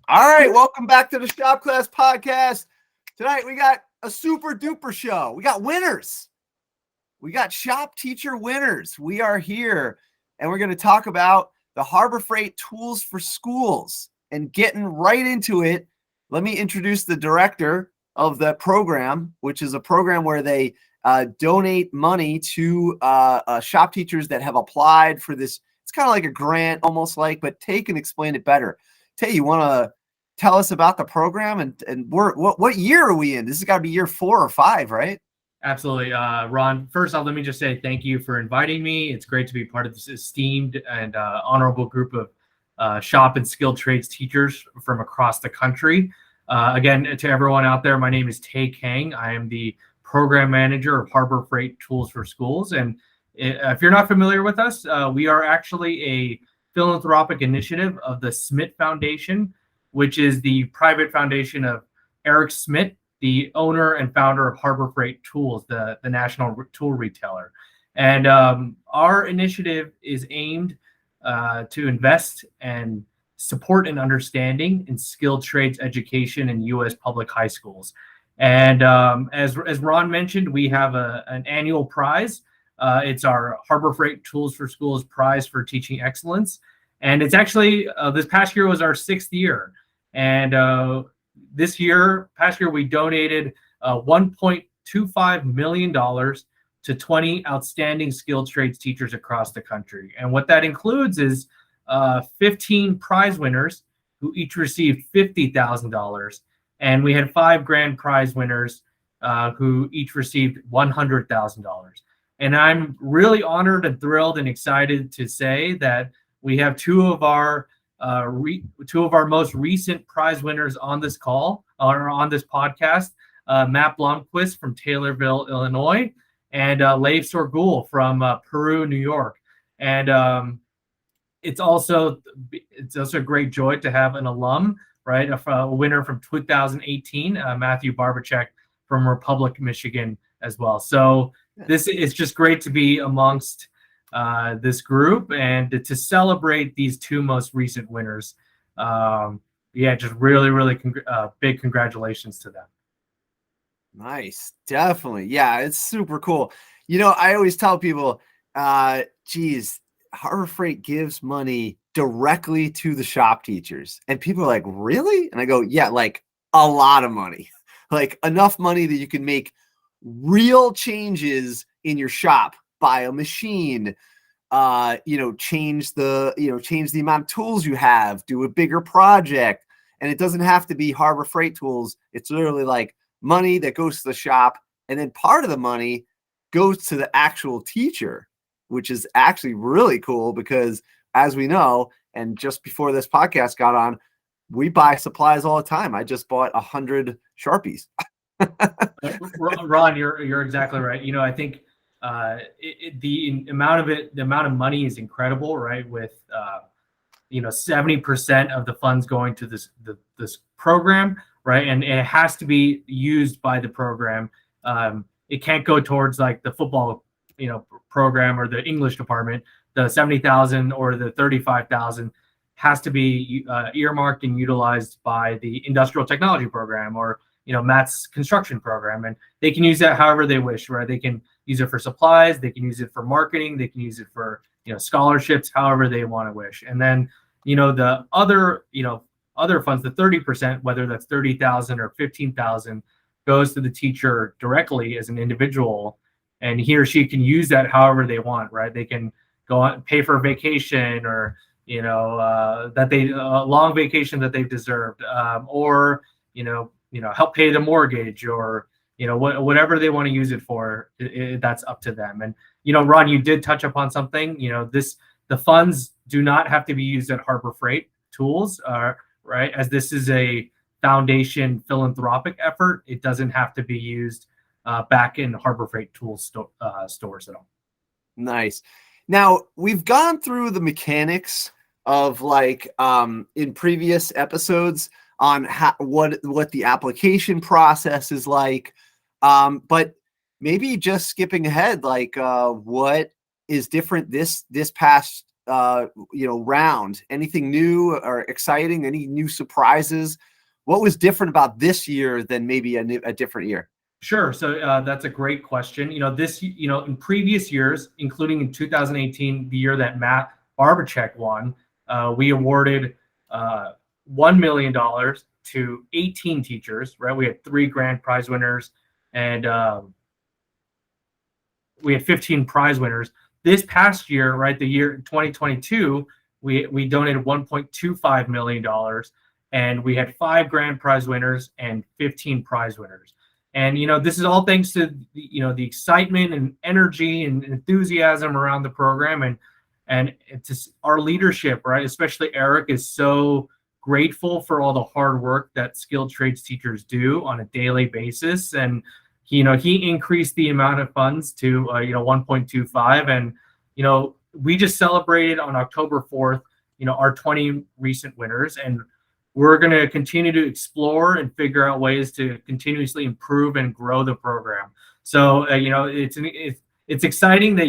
All right, welcome back to the Shop Class Podcast. Tonight we got a super duper show. We got winners. We got shop teacher winners. We are here, and we're going to talk about the Harber Freight Tools for Schools. And getting right into it, let me introduce the director of the program, which is a program where they donate money to shop teachers that have applied for this. It's kind of like a grant, almost like, but Tae can explain it better. Tae, you want to tell us about the program and what year are we in? This has got to be year 4 or 5, right? Absolutely. Ron, first off, let me just say thank you for inviting me. It's great to be part of this esteemed and honorable group of shop and skilled trades teachers from across the country. Again, to everyone out there, my name is Tae Kang. I am the program manager of Harber Freight Tools for Schools. And if you're not familiar with us, we are actually a philanthropic initiative of the Smith Foundation, which is the private foundation of Eric Smith, the owner and founder of Harber Freight Tools, the national tool retailer. And our initiative is aimed to invest and support an understanding in skilled trades education in U.S. public high schools. And as Ron mentioned, we have an annual prize. It's our Harber Freight Tools for Schools prize for teaching excellence. And it's actually, this past year was our 6th year. And past year, we donated $1.25 million to 20 outstanding skilled trades teachers across the country. And what that includes is 15 prize winners who each received $50,000. And we had 5 grand prize winners who each received $100,000. And I'm really honored and thrilled and excited to say that we have two of our most recent prize winners on this call or on this podcast, Matt Blomquist from Taylorville, Illinois, and Leif Sorgule from Peru, New York. And it's also a great joy to have an alum, right? A winner from 2018, Matthew Barbercheck from Republic, Michigan as well. So this is just great to be amongst this group and to celebrate these 2 most recent winners. Just really big congratulations to them. Nice. Definitely. Yeah, it's super cool. You know, I always tell people, Harber Freight gives money directly to the shop teachers. And people are like, really? And I go, yeah, like a lot of money, like enough money that you can make real changes in your shop. Buy a machine, change the amount of tools you have, do a bigger project. And it doesn't have to be Harber Freight tools. It's literally like money that goes to the shop. And then part of the money goes to the actual teacher, which is actually really cool because as we know, and just before this podcast got on, we buy supplies all the time. I just bought 100 Sharpies. Ron, you're exactly right. You know, I think the amount of money is incredible, right? With 70% of the funds going to this program, right? And it has to be used by the program. It can't go towards like the football, program or the English department. The 70,000 or the 35,000 has to be earmarked and utilized by the industrial technology program or Matt's construction program, and they can use that however they wish, right? They can use it for supplies, they can use it for marketing, they can use it for scholarships, however they want to wish. And then the other funds, the 30%, whether that's 30,000 or 15,000, goes to the teacher directly as an individual, and he or she can use that however they want, right? They can go on pay for a vacation or long vacation that they've deserved, or help pay the mortgage or, whatever they want to use it for, that's up to them. And, Ron, you did touch upon something, the funds do not have to be used at Harber Freight Tools, right? As this is a foundation philanthropic effort, it doesn't have to be used back in Harber Freight Tools stores at all. Nice. Now we've gone through the mechanics of in previous episodes on what the application process is like. But maybe just skipping ahead, what is different this past round? Anything new or exciting? Any new surprises? What was different about this year than maybe a different year? Sure. So that's a great question. In previous years, including in 2018, the year that Matt Barbercheck won, we awarded $1 million to 18 teachers, right? We had 3 grand prize winners, and we had 15 prize winners. This past year, right, the year 2022, we donated $1.25 million, and we had 5 grand prize winners and 15 prize winners. And this is all thanks to the excitement and energy and enthusiasm around the program, and it's our leadership, right? Especially Eric is so grateful for all the hard work that skilled trades teachers do on a daily basis, and he increased the amount of funds to 1.25, and we just celebrated on October 4th our 20 recent winners, and we're going to continue to explore and figure out ways to continuously improve and grow the program. So it's exciting that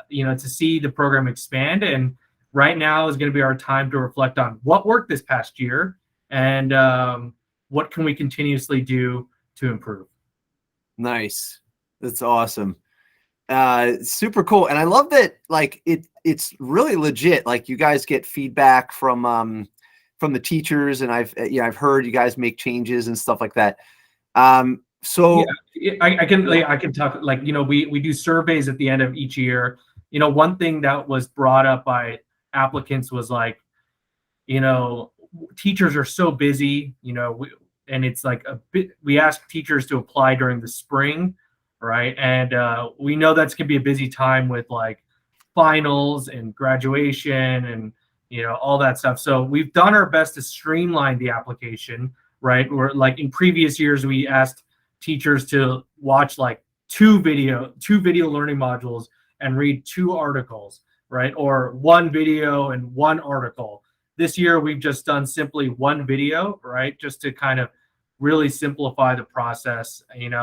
to see the program expand, and right now is going to be our time to reflect on what worked this past year and what can we continuously do to improve. Nice. That's awesome. Super cool. And I love that, like, it's really legit. Like, you guys get feedback from the teachers, and I've heard you guys make changes and stuff like that. So yeah, I can talk, like, we do surveys at the end of each year. One thing that was brought up by applicants was like, teachers are so busy, and it's like we ask teachers to apply during the spring, right? And we know that's gonna be a busy time with like finals and graduation and all that stuff. So we've done our best to streamline the application, right? Where, like, in previous years, we asked teachers to watch like two video learning modules and read 2 articles, right? Or 1 video and 1 article. This year, we've just done simply 1 video, right? Just to kind of really simplify the process, and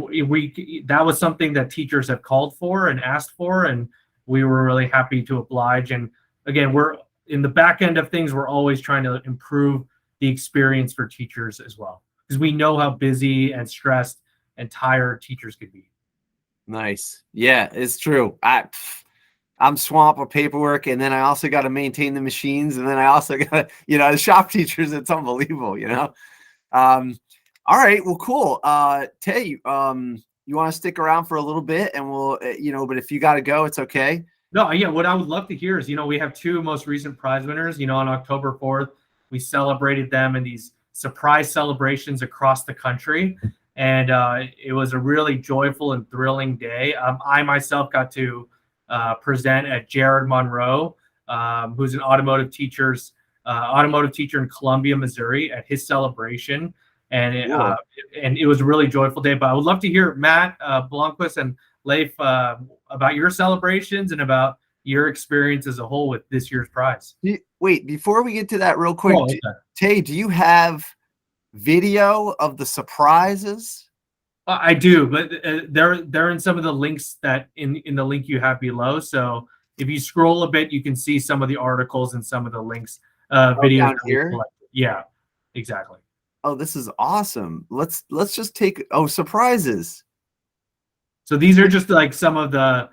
we that was something that teachers have called for and asked for, and we were really happy to oblige. And again, we're in the back end of things. We're always trying to improve the experience for teachers as well, because we know how busy and stressed and tired teachers could be. Nice. Yeah, it's true. I'm swamped with paperwork, and then I also got to maintain the machines, and then I also got the shop teachers. It's unbelievable, All right, well, cool. Tae, you want to stick around for a little bit, and we'll, but if you got to go, it's okay. No, yeah. What I would love to hear is, we have 2 most recent prize winners. On October 4th, we celebrated them in these surprise celebrations across the country, and it was a really joyful and thrilling day. I myself got to present at Jared Monroe, who's an automotive teacher in Columbia, Missouri, at his celebration. And it was a really joyful day. But I would love to hear, Matt, Blomquist and Leif, about your celebrations and about your experience as a whole with this year's prize. Wait, before we get to that real quick, okay. Tae, do you have video of the surprises? I do, but they're in some of the links that in the link you have below. So if you scroll a bit, you can see some of the articles and some of the links, videos down here. Yeah, exactly. Oh, this is awesome. Let's just take surprises. So these are just like some of the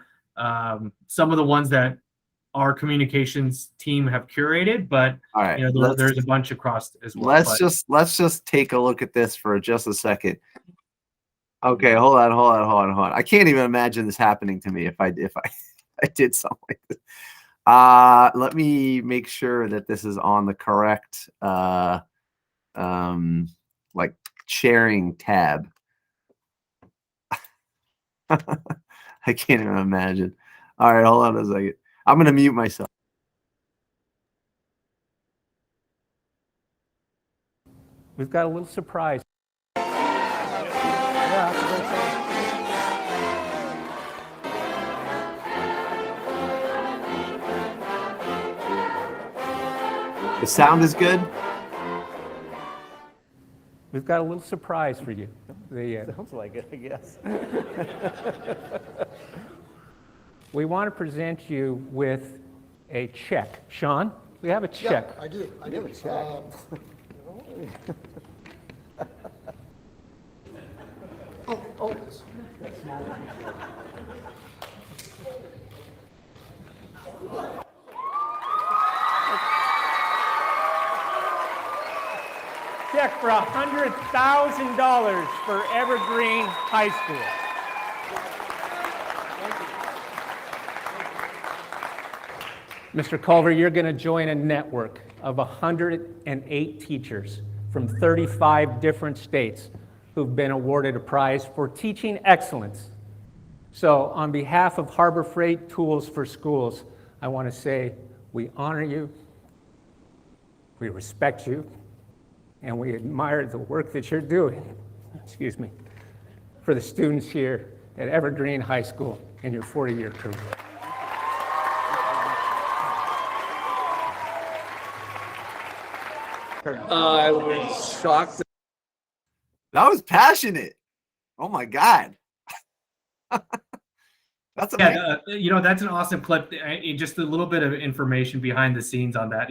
ones that our communications team have curated, but all right, there's a bunch across as well. Let's just take a look at this for just a second. Okay, hold on. I can't even imagine this happening to me if I did something like this. Let me make sure that this is on the correct like sharing tab. I can't even imagine. All right, hold on a second. I'm gonna mute myself. We've got a little surprise. The sound is good. We've got a little surprise for you. Sounds like it, I guess. we want to present you with a check. Sean, we have a check. Yeah, I do. I do. Check for $100,000 for Evergreen High School. Mr. Culver, you're going to join a network of 108 teachers from 35 different states who've been awarded a prize for teaching excellence. So on behalf of Harber Freight Tools for Schools, I want to say we honor you, we respect you, and we admire the work that you're doing, excuse me, for the students here at Evergreen High School in your 40-year career. I was shocked. That was passionate. Oh my God. That's amazing. Yeah, that's an awesome clip. Just a little bit of information behind the scenes on that.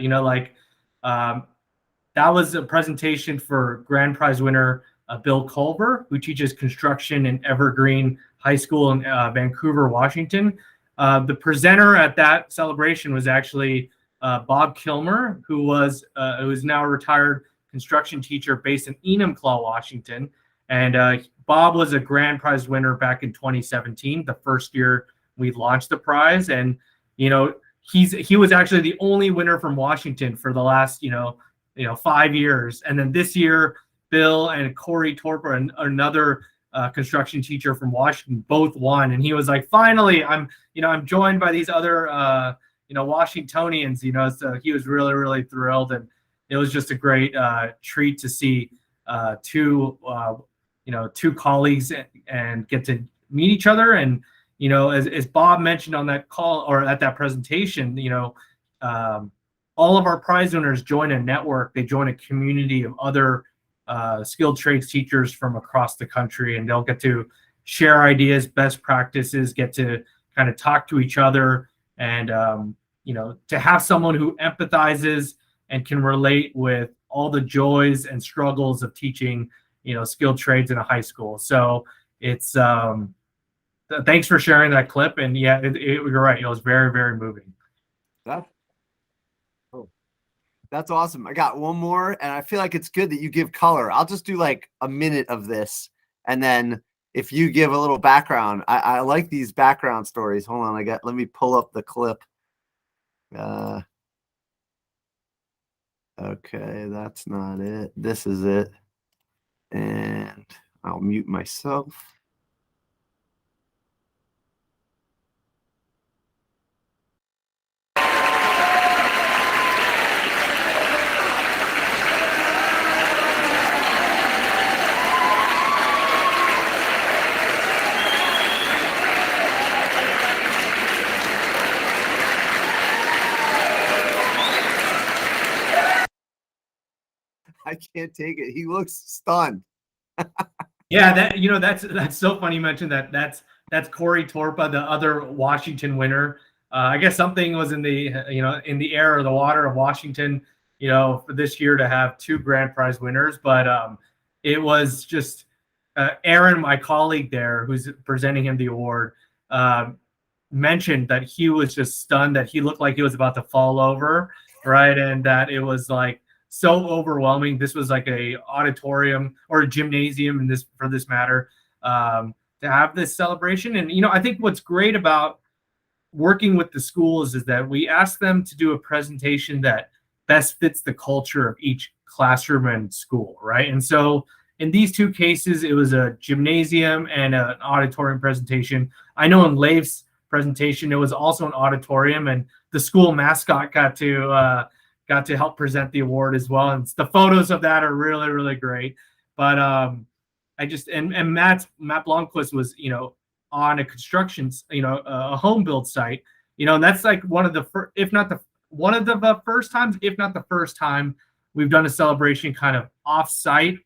That was a presentation for grand prize winner Bill Culver, who teaches construction in Evergreen High School in Vancouver, Washington. The presenter at that celebration was actually Bob Kilmer, who is now a retired construction teacher based in Enumclaw, Washington. And Bob was a grand prize winner back in 2017, the first year we launched the prize. And he was actually the only winner from Washington for the last 5 years. And then this year, Bill and Corey Torper, another construction teacher from Washington, both won. And he was like, finally, I'm joined by these other Washingtonians. So he was really, really thrilled. And it was just a great treat to see two colleagues and get to meet each other. And as Bob mentioned on that call or at that presentation, all of our prize winners join a network. They join a community of other skilled trades teachers from across the country, and they'll get to share ideas, best practices, get to kind of talk to each other, and to have someone who empathizes and can relate with all the joys and struggles of teaching skilled trades in a high school. So it's thanks for sharing that clip. And yeah, you're right, it was very, very moving. That's awesome. I got one more, and I feel like it's good that you give color. I'll just do like a minute of this, and then if you give a little background, I like these background stories. Hold on, let me pull up the clip. Okay, that's not it. This is it. And I'll mute myself. I can't take it. He looks stunned. Yeah, that's so funny you mentioned that. That's Corey Torpa, the other Washington winner. I guess something was in the air or the water of Washington, for this year to have two grand prize winners. But it was just Aaron, my colleague there, who's presenting him the award, mentioned that he was just stunned, that he looked like he was about to fall over, right? And that it was like so overwhelming. This was like a auditorium or a gymnasium for this matter, to have this celebration. And I think what's great about working with the schools is that we ask them to do a presentation that best fits the culture of each classroom and school, right? And so in these two cases, it was a gymnasium and an auditorium presentation. I know in Leif's presentation, it was also an auditorium, and the school mascot got to help present the award as well. And the photos of that are really, really great. But Matt Blomquist was, on a construction, a home build site, and that's like one of the first, if not the first times, if not the first time we've done a celebration kind of off site,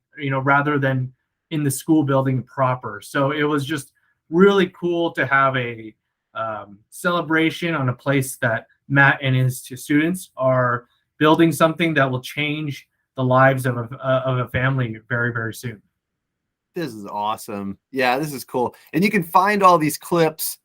rather than in the school building proper. So it was just really cool to have a celebration on a place that Matt and his students are building something that will change the lives of a family very, very soon. This is awesome. Yeah, this is cool. And you can find all these clips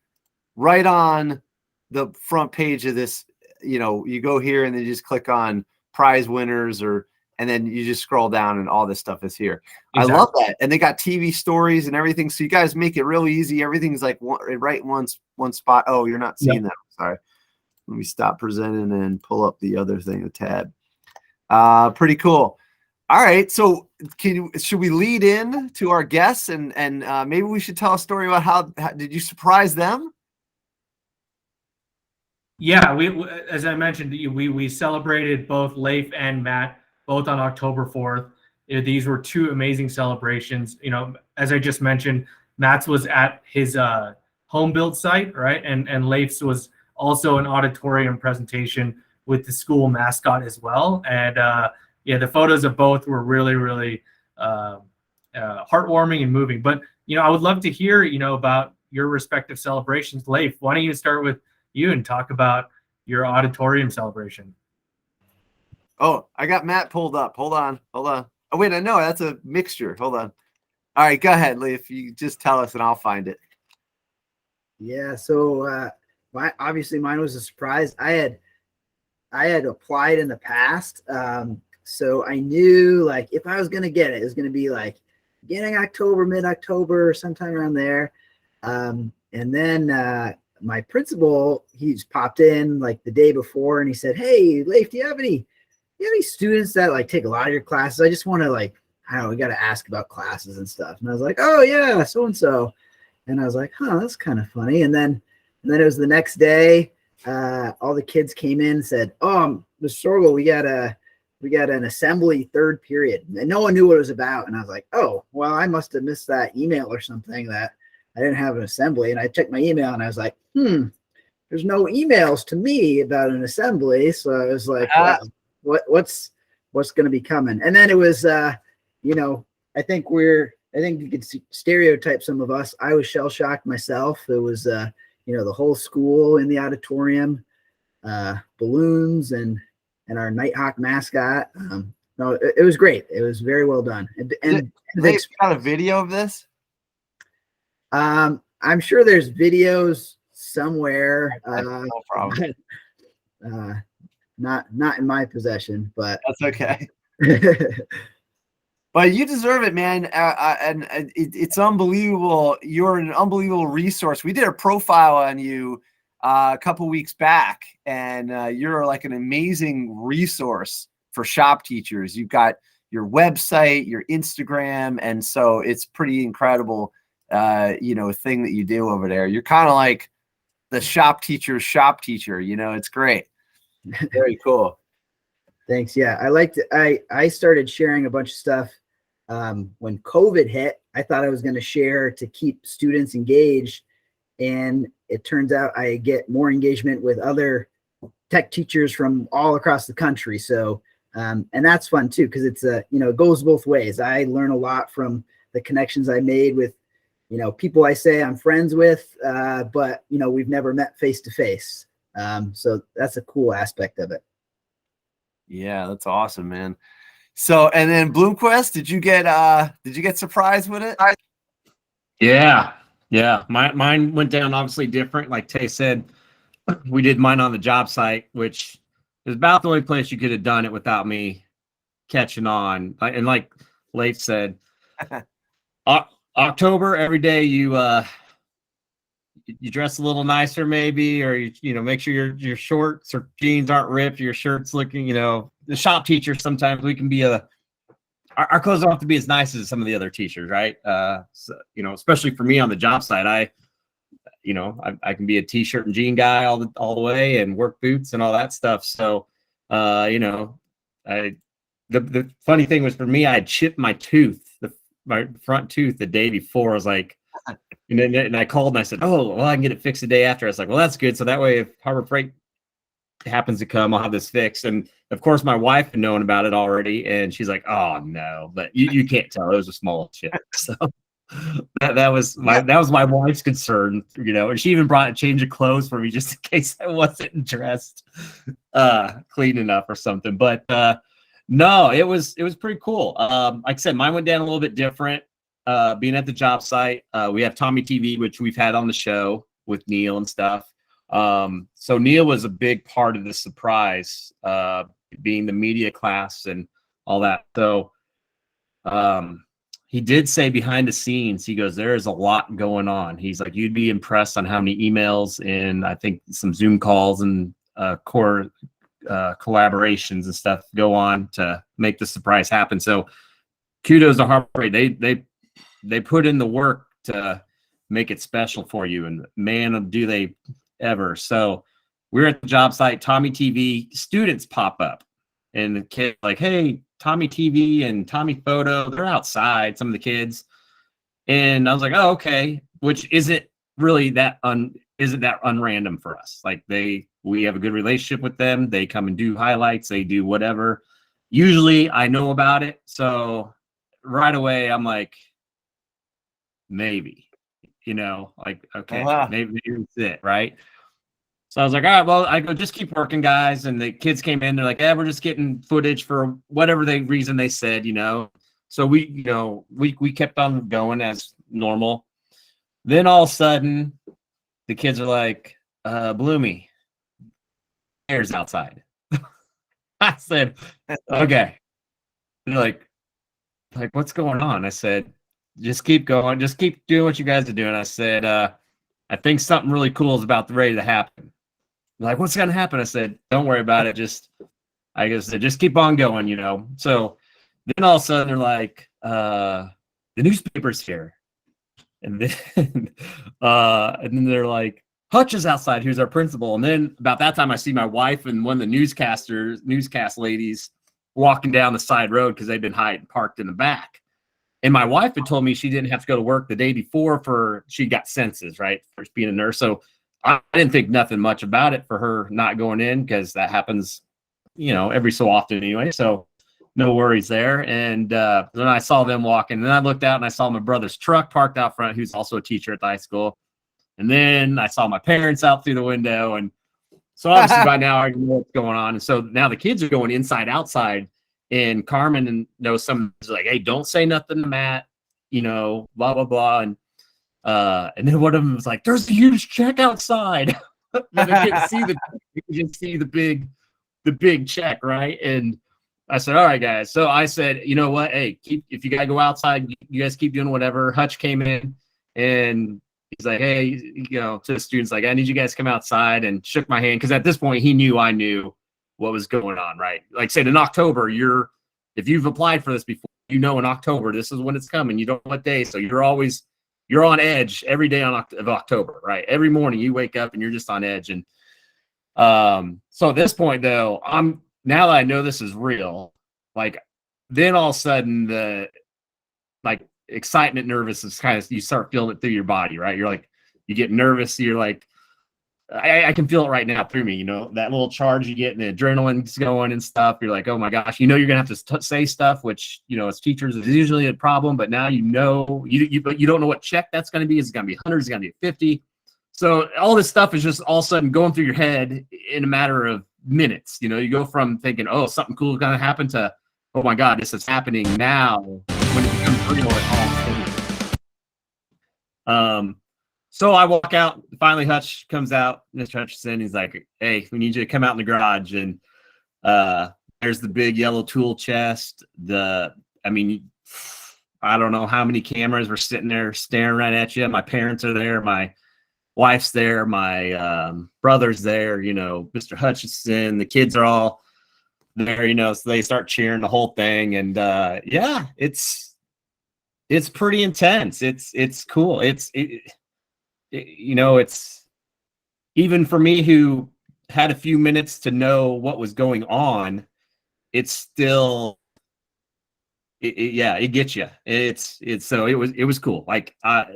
right on the front page of this. You know, you go here and then you just click on prize winners, and then you just scroll down and all this stuff is here. Exactly. I love that. And they got TV stories and everything. So you guys make it real easy. Everything's like right in one spot. Oh, you're not seeing that. Sorry. Let me stop presenting and pull up the other thing, the tab. Pretty cool. All right. So should we lead in to our guests and maybe we should tell a story about how did you surprise them? Yeah, we as I mentioned, we celebrated both Leif and Matt both on October 4th. These were two amazing celebrations. You know, as I just mentioned, Matt's was at his home build site, right? And Leif's was also an auditorium presentation with the school mascot as well. And yeah, the photos of both were really, really heartwarming and moving. But, you know, I would love to hear, you know, about your respective celebrations. Leif, why don't you start with you and talk about your auditorium celebration? Oh, I got Matt pulled up. Hold on. Oh, wait, I know that's a mixture. Hold on. All right, go ahead, Leif. You just tell us and I'll find it. Yeah, so obviously mine was a surprise. I had applied in the past, so I knew like if I was gonna get it, it was gonna be like beginning October, mid-October, sometime around there. And then my principal, he's popped in like the day before, and he said, "Hey, Leif, do you have any students that like take a lot of your classes? I just want to like, I don't know, we got to ask about classes and stuff." And I was like, "Oh yeah, so and so." And I was like, "Huh, that's kind of funny." And then it was the next day. All the kids came in and said, "Oh, Mr. Sorgule, we got an assembly third period," and no one knew what it was about. And I was like, "Oh, well, I must have missed that email or something that I didn't have an assembly." And I checked my email and I was like, there's no emails to me about an assembly. So I was like, what's going to be coming? And then it was, you know, I think you could stereotype some of us. I was shell shocked myself. It was, you know, the whole school in the auditorium, balloons and our Nighthawk mascot. No, it was great. It was very well done. And they got a video of this? I'm sure there's videos somewhere. No problem. Not in my possession, but that's okay. But you deserve it, man. And it's unbelievable. You're an unbelievable resource. We did a profile on you a couple weeks back, and you're like an amazing resource for shop teachers. You've got your website, your Instagram, and so it's pretty incredible, you know, thing that you do over there. You're kind of like the shop teacher, you know, it's great. Very cool. Thanks. Yeah. I started sharing a bunch of stuff when COVID hit. I thought I was going to share to keep students engaged, and it turns out I get more engagement with other tech teachers from all across the country. So, and that's fun too, because it's you know, it goes both ways. I learn a lot from the connections I made with, you know, people I say I'm friends with, but you know, we've never met face to face. So that's a cool aspect of it. Yeah, that's awesome, man. So, and then Blomquist, did you get surprised with it? Yeah. Mine went down obviously different. Like Tae said, we did mine on the job site, which is about the only place you could have done it without me catching on. And like Leif said, October, every day you dress a little nicer maybe, or you know, make sure your shorts or jeans aren't ripped, your shirt's looking, you know, the shop teacher, sometimes we can be our clothes don't have to be as nice as some of the other teachers, right? So, you know, especially for me on the job site, I can be a t-shirt and jean guy all the way, and work boots and all that stuff. So, you know, the funny thing was for me, I had chipped my tooth, my front tooth the day before. I was like, and I called and I said, "Oh, well, I can get it fixed the day after." I was like, "Well, that's good. So that way, if Harber Freight happens to come, I'll have this fixed." And of course, my wife had known about it already, and she's like, "Oh no," but you can't tell. It was a small chip. So that was my wife's concern, and she even brought a change of clothes for me just in case I wasn't dressed clean enough or something. But no, it was pretty cool. Like I said, mine went down a little bit different. Being at the job site, we have Tommy TV, which we've had on the show with Neil and stuff. So Neil was a big part of the surprise, being the media class and all that. So he did say behind the scenes, he goes, there is a lot going on. He's like, you'd be impressed on how many emails and I think some Zoom calls and core collaborations and stuff go on to make the surprise happen. So kudos to Harber Freight. They put in the work to make it special for you, and man, do they ever. So we're at the job site, Tommy TV, students pop up and the kid like, hey, Tommy TV and Tommy Photo, they're outside, some of the kids. And I was like, oh, okay, which isn't really that unrandom for us. Like we have a good relationship with them. They come and do highlights, they do whatever. Usually I know about it. So right away I'm like, maybe, like, okay, maybe it's it, right? So I was like, all right, well, I go, just keep working, guys. And the kids came in, they're like, yeah, we're just getting footage for whatever reason they said, So we kept on going as normal. Then all of a sudden, the kids are like, Bloomy, air's outside. I said, okay. They're like, what's going on? I said, just keep going. Just keep doing what you guys are doing. I said, I think something really cool is ready to happen. They're like, what's going to happen? I said, don't worry about it. Just keep on going, So then all of a sudden they're like, the newspaper's here. And then, they're like, Hutch is outside. Who's our principal? And then about that time, I see my wife and one of the newscast ladies walking down the side road because they've been parked in the back. And my wife had told me she didn't have to go to work the day before she got census, right? For being a nurse. So I didn't think nothing much about it for her not going in because that happens, every so often anyway. So no worries there. And then I saw them walking. And then I looked out and I saw my brother's truck parked out front, who's also a teacher at the high school. And then I saw my parents out through the window. And so obviously by now I know what's going on. And so now the kids are going inside, outside. And Carmen knows some like, hey, don't say nothing to Matt, blah, blah, blah. And then one of them was like, there's a huge check outside. But they couldn't see the big check, right? And I said, all right, guys. So I said, you know what? Hey, if you gotta go outside, you guys keep doing whatever. Hutch came in and he's like, hey, to the students, like, I need you guys to come outside, and shook my hand because at this point he knew I knew what was going on, right? Like I said, in October, if you've applied for this before, in October, this is when it's coming. You don't know what day, so you're on edge every day of October, right? Every morning you wake up and you're just on edge. And so at this point, though, now that I know this is real, like then all of a sudden the like excitement, nervous is kind of, you start feeling it through your body, right? You're like, you get nervous, you're like, I can feel it right now through me, that little charge you get and the adrenaline's going and stuff. You're like, oh my gosh, you're going to have to say stuff, which, as teachers is usually a problem, but now you don't know what check that's going to be. Is it going to be 100? Is it going to be 50? So all this stuff is just all of a sudden going through your head in a matter of minutes. You go from thinking, oh, something cool is going to happen to, oh my God, this is happening now, when it becomes real at all. So I walk out. Finally, Hutch comes out. Mr. Hutchinson, he's like, hey, we need you to come out in the garage. And there's the big yellow tool chest. I don't know how many cameras were sitting there staring right at you. My parents are there. My wife's there. My brother's there. Mr. Hutchinson. The kids are all there, so they start cheering the whole thing. And yeah, it's pretty intense. It's cool. It's even for me who had a few minutes to know what was going on, it's still, it gets you. So it was cool. Like,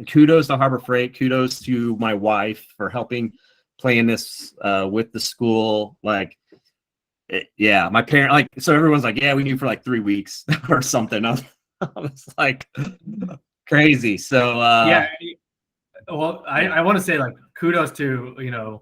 kudos to Harber Freight, kudos to my wife for helping plan this with the school. Like, my parent, like, so everyone's like, yeah, we knew for like 3 weeks or something. I was like, crazy. So Yeah. Well, I want to say like kudos to,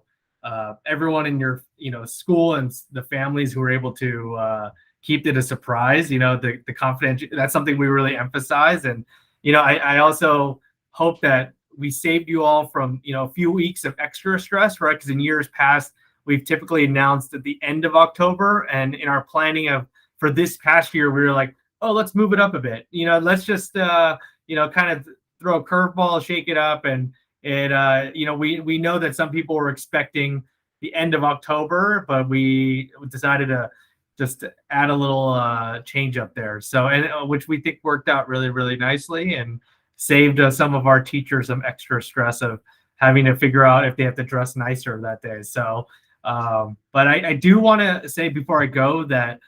everyone in your, school and the families who were able to keep it a surprise, the confidential, that's something we really emphasize. And, I also hope that we saved you all from, a few weeks of extra stress, right? Because in years past, we've typically announced at the end of October, and in our planning for this past year, we were like, oh, let's move it up a bit. Let's just, kind of throw a curveball, shake it up. And we know that some people were expecting the end of October, but we decided to just add a little change up there. So, and which we think worked out really, really nicely and saved some of our teachers some extra stress of having to figure out if they have to dress nicer that day. So, but I do want to say before I go that,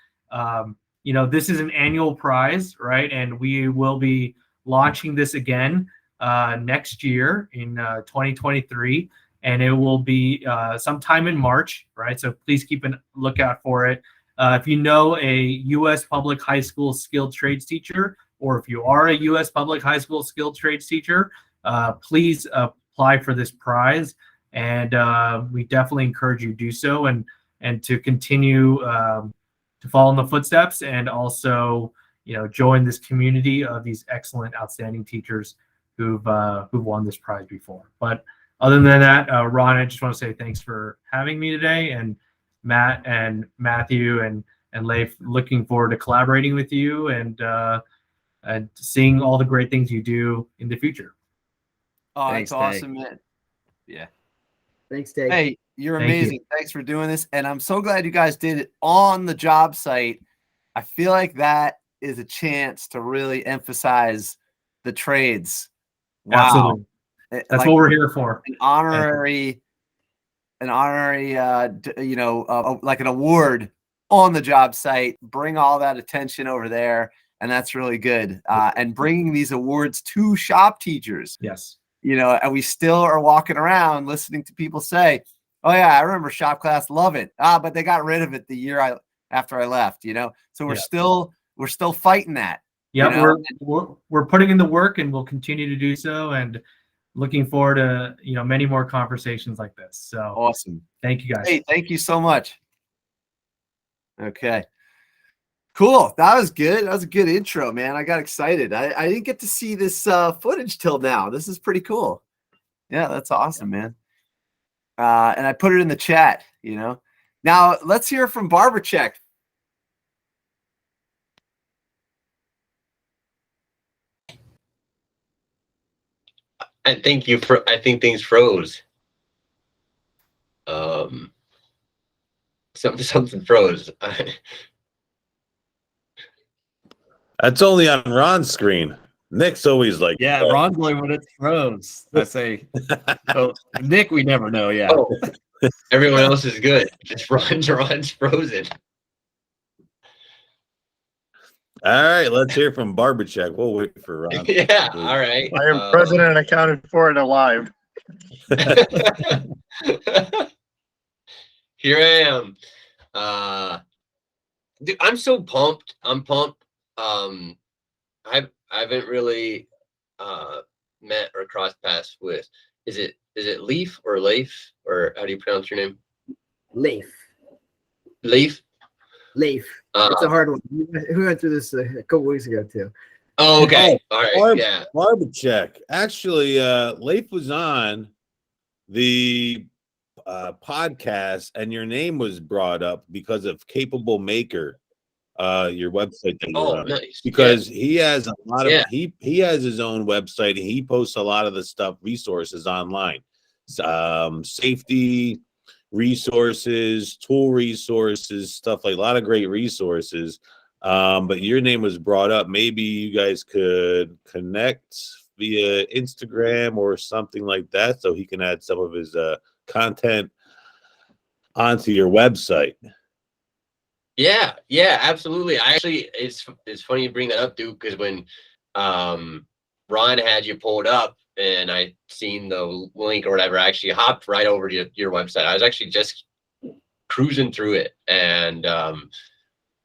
this is an annual prize, right? And we will be launching this again next year in 2023, and it will be sometime in March, right? So please keep a lookout for it. If you know a U.S. public high school skilled trades teacher, or if you are a U.S. public high school skilled trades teacher, please apply for this prize. And we definitely encourage you to do so, and to continue to follow in the footsteps, and also, join this community of these excellent, outstanding teachers who've won this prize before. But other than that, Ron, I just want to say thanks for having me today, and Matt and Matthew and Leif, looking forward to collaborating with you and seeing all the great things you do in the future. Oh, Thanks, that's Tae. awesome, man. Yeah. Thanks, Tae. Hey, you're Thank you. amazing. Thanks for doing this. And I'm so glad you guys did it on the job site. I feel like that is a chance to really emphasize the trades. Wow. Absolutely. That's Like what we're here for. an honorary, like an award on the job site. Bring all that attention over there. And that's really good. And bringing these awards to shop teachers. Yes. And we still are walking around listening to people say, oh yeah, I remember shop class, love it. But they got rid of it the year after I left, So we're still fighting that. Yeah, we're putting in the work, and we'll continue to do so, and looking forward to many more conversations like this. So Awesome. Thank you guys. Hey, thank you so much. Okay. Cool. That was good. That was a good intro, man. I got excited. I didn't get to see this footage till now. This is pretty cool. Yeah, that's awesome, man. And I put it in the chat, Now let's hear from Barbercheck. I think things froze. Something froze. That's only on Ron's screen. Nick's always like, yeah, Ron's going when it froze. I say, so Nick, we never know. Yeah. Oh, everyone else is good. Just Ron's frozen. all right, let's hear from Barbercheck. We'll wait for Ron. Yeah. All right. I am present and accounted for and alive. Here I am. Dude, I'm so pumped. I'm pumped. I haven't really met or crossed paths with. Is it Leif or Leif, or how do you pronounce your name? Leif. Leif. Leif. It's a hard one. We went through this a couple weeks ago too. Oh, okay. All right. Yeah. Barbercheck. Actually, Leif was on the podcast, and your name was brought up because of Capable Maker, your website that you're on. Nice. Because he has a lot of Yeah. he has his own website, and he posts a lot of the stuff, resources online, safety resources, tool resources, stuff like a lot of great resources. But your name was brought up. Maybe you guys could connect via Instagram or something like that, so he can add some of his content onto your website. Yeah, absolutely. I actually, it's funny you bring that up, dude, because when Ron had you pulled up and I seen the link or whatever, I actually hopped right over to your website. I was actually just cruising through it, and I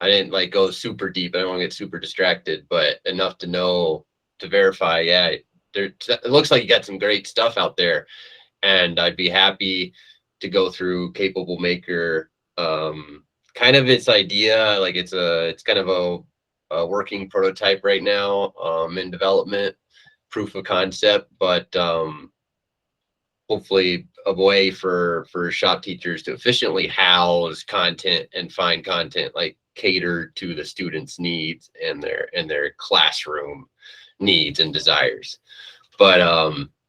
didn't like go super deep. I don't want to get super distracted, but enough to know to verify. Yeah, it looks like you got some great stuff out there, and I'd be happy to go through Capable Maker. Kind of its idea, like it's kind of a working prototype right now, in development, proof of concept, but hopefully a way for shop teachers to efficiently house content and find content like cater to the students' needs and their classroom needs and desires. But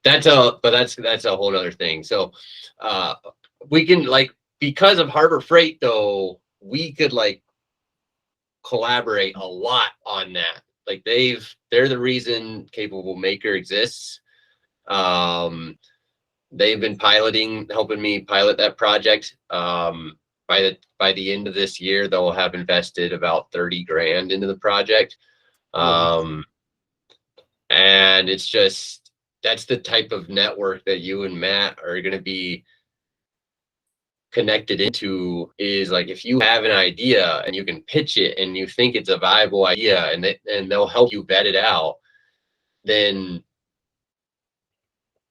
that's a whole other thing. So we can, like, because of Harber Freight though, we could like collaborate a lot on that. Like they're the reason Capable Maker exists. They've been helping me pilot that project. By the end of this year, they'll have invested about 30 grand into the project. And it's just, that's the type of network that you and Matt are going to be connected into. Is like, if you have an idea and you can pitch it and you think it's a viable idea, and they'll help you vet it out, then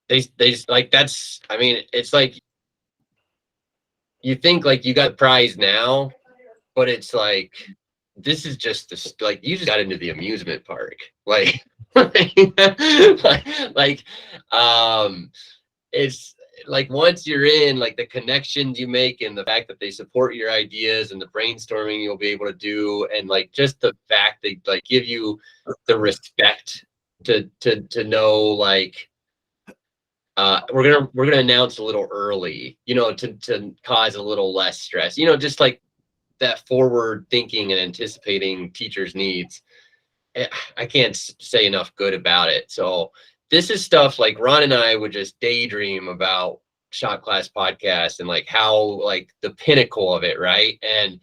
they like, that's, I mean, it's like, you think like you got the prize now, but it's like, this is just like, you just got into the amusement park. Like, it's like, once you're in, like, the connections you make and the fact that they support your ideas and the brainstorming you'll be able to do, and like just the fact they like give you the respect to know, like, we're gonna announce a little early, you know, to cause a little less stress, you know, just like that forward thinking and anticipating teachers' needs. I can't say enough good about it. So this is stuff like Ron and I would just daydream about Shop Class Podcast, and like how, like, the pinnacle of it, right? And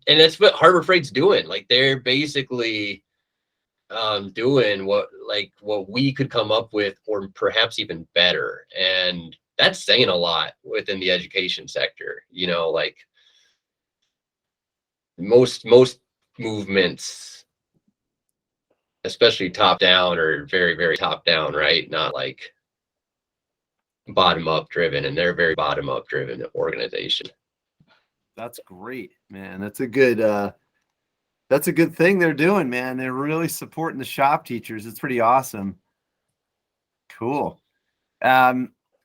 that's what Harber Freight's doing. Like, they're basically doing what we could come up with, or perhaps even better. And that's saying a lot within the education sector. You know, like, most movements, especially top down, are very, very top down, right? Not like bottom up driven, and they're very bottom up driven organization. That's great, man. That's a good thing they're doing, man. They're really supporting the shop teachers. It's pretty awesome. Cool.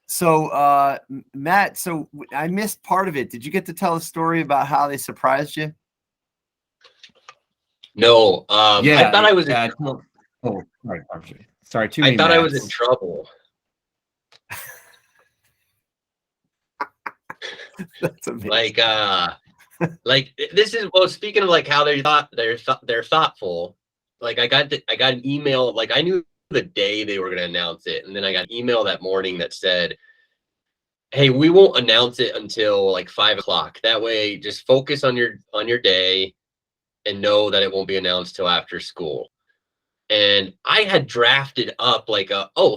So Matt, so I missed part of it. Did you get to tell a story about how they surprised you? No. Yeah, I thought I was sorry. Too I many thought I was Matts. in trouble. That's amazing. Like this is, well, speaking of like how they're thoughtful. Like, I got an email, like, I knew the day they were going to announce it, and then I got an email that morning that said, hey, we won't announce it until like 5 o'clock. That way, just focus on your day and know that it won't be announced till after school. And I had drafted up like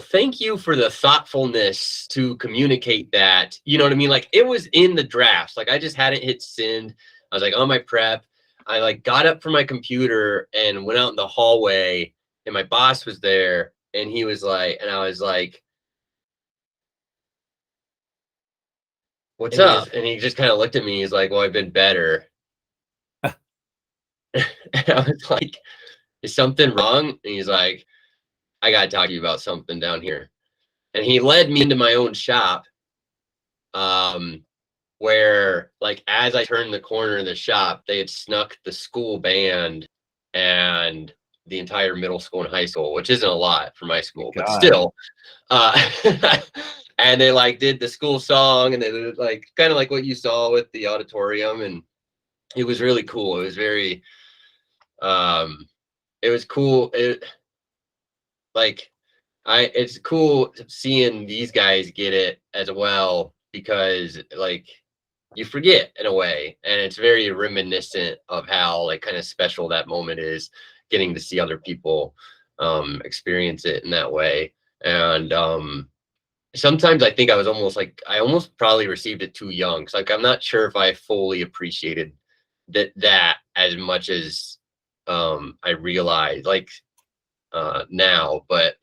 thank you for the thoughtfulness to communicate that. You know what I mean? Like, it was in the drafts. Like, I just hadn't hit send. I was like on my prep. I like got up from my computer and went out in the hallway, and my boss was there, and he was like, and I was like, what's up? And he just kind of looked at me. He's like, well, I've been better. And I was like, is something wrong? And he's like, I got to talk to you about something down here. And he led me into my own shop, where, like, as I turned the corner of the shop, they had snuck the school band and the entire middle school and high school, which isn't a lot for my school, but still. And they like did the school song, and they did, like, kind of like what you saw with the auditorium, and it was really cool. It was very it was cool. It's cool seeing these guys get it as well, because, like, you forget in a way, and it's very reminiscent of how, like, kind of special that moment is, getting to see other people experience it in that way. And sometimes I think I almost probably received it too young. Cause, like, I'm not sure if I fully appreciated that as much as I realized. Like, now, but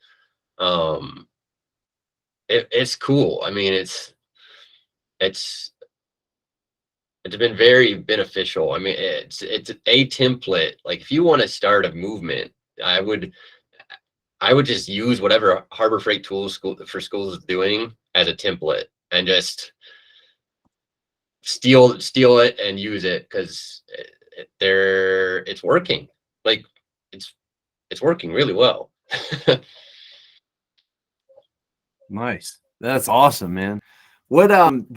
it's cool. I mean, it's been very beneficial. I mean, it's a template. Like if you want to start a movement, I would just use whatever Harber Freight tools for schools is doing as a template, and just steal it and use it, because it's working. Like it's working really well. Nice. That's awesome, man. What Matt,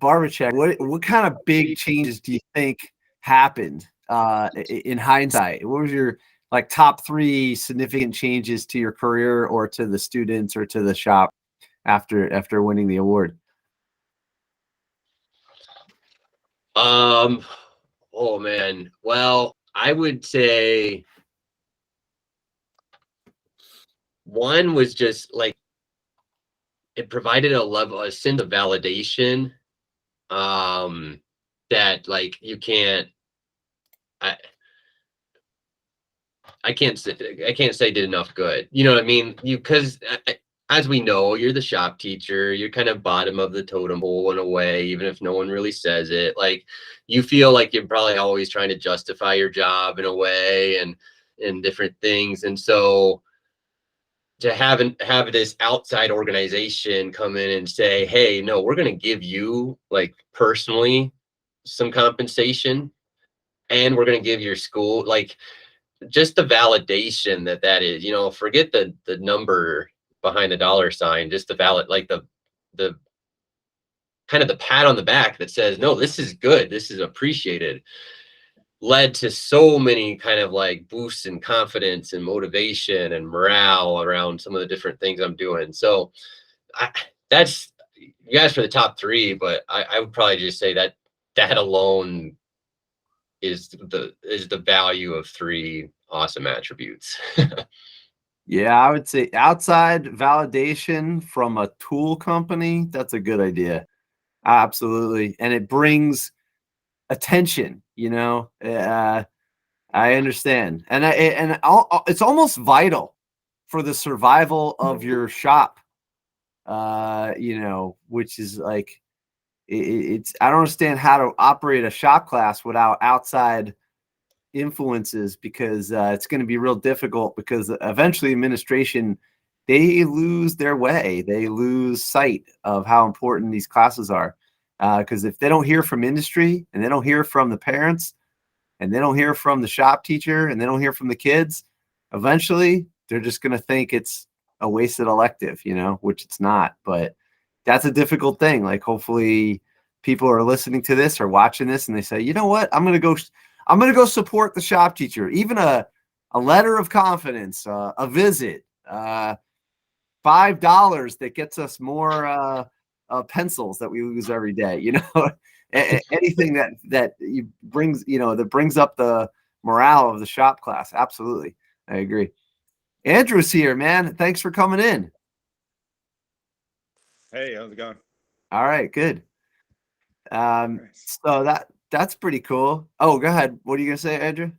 Barbercheck, what kind of big changes do you think happened in hindsight? What was your like top 3 significant changes to your career or to the students or to the shop after winning the award? Oh man. Well, I would say one was just like it provided a sense of validation that like you can't I can't say did enough good. You know what I mean? Because as we know, you're the shop teacher. You're kind of bottom of the totem pole in a way, even if no one really says it. Like you feel like you're probably always trying to justify your job in a way and different things. And so to have this outside organization come in and say, hey, no, we're going to give you like personally some compensation, and we're going to give your school like just the validation that is, forget the number behind the dollar sign, just the like the kind of the pat on the back that says, no, this is good, this is appreciated, led to so many kind of like boosts in confidence and motivation and morale around some of the different things I'm doing. So that's you guys for the top 3, but I would probably just say that alone is the value of 3 awesome attributes. Yeah, I would say outside validation from a tool company, that's a good idea. Absolutely. And it brings attention, I understand. And it's almost vital for the survival of your shop, which is like, it's I don't understand how to operate a shop class without outside influences, because it's going to be real difficult, because eventually administration, they lose their way. They lose sight of how important these classes are. Because if they don't hear from industry, and they don't hear from the parents, and they don't hear from the shop teacher, and they don't hear from the kids, eventually they're just going to think it's a wasted elective, which it's not. But that's a difficult thing. Like hopefully people are listening to this or watching this and they say, you know what, I'm going to go support the shop teacher. Even a letter of confidence, a visit, $5 that gets us more pencils that we lose every day. Anything that brings, that brings up the morale of the shop class. Absolutely. I agree. Andrew's here, man. Thanks for coming in. Hey, how's it going? All right, good. So that's pretty cool. Oh, go ahead. What are you gonna say, Andrew?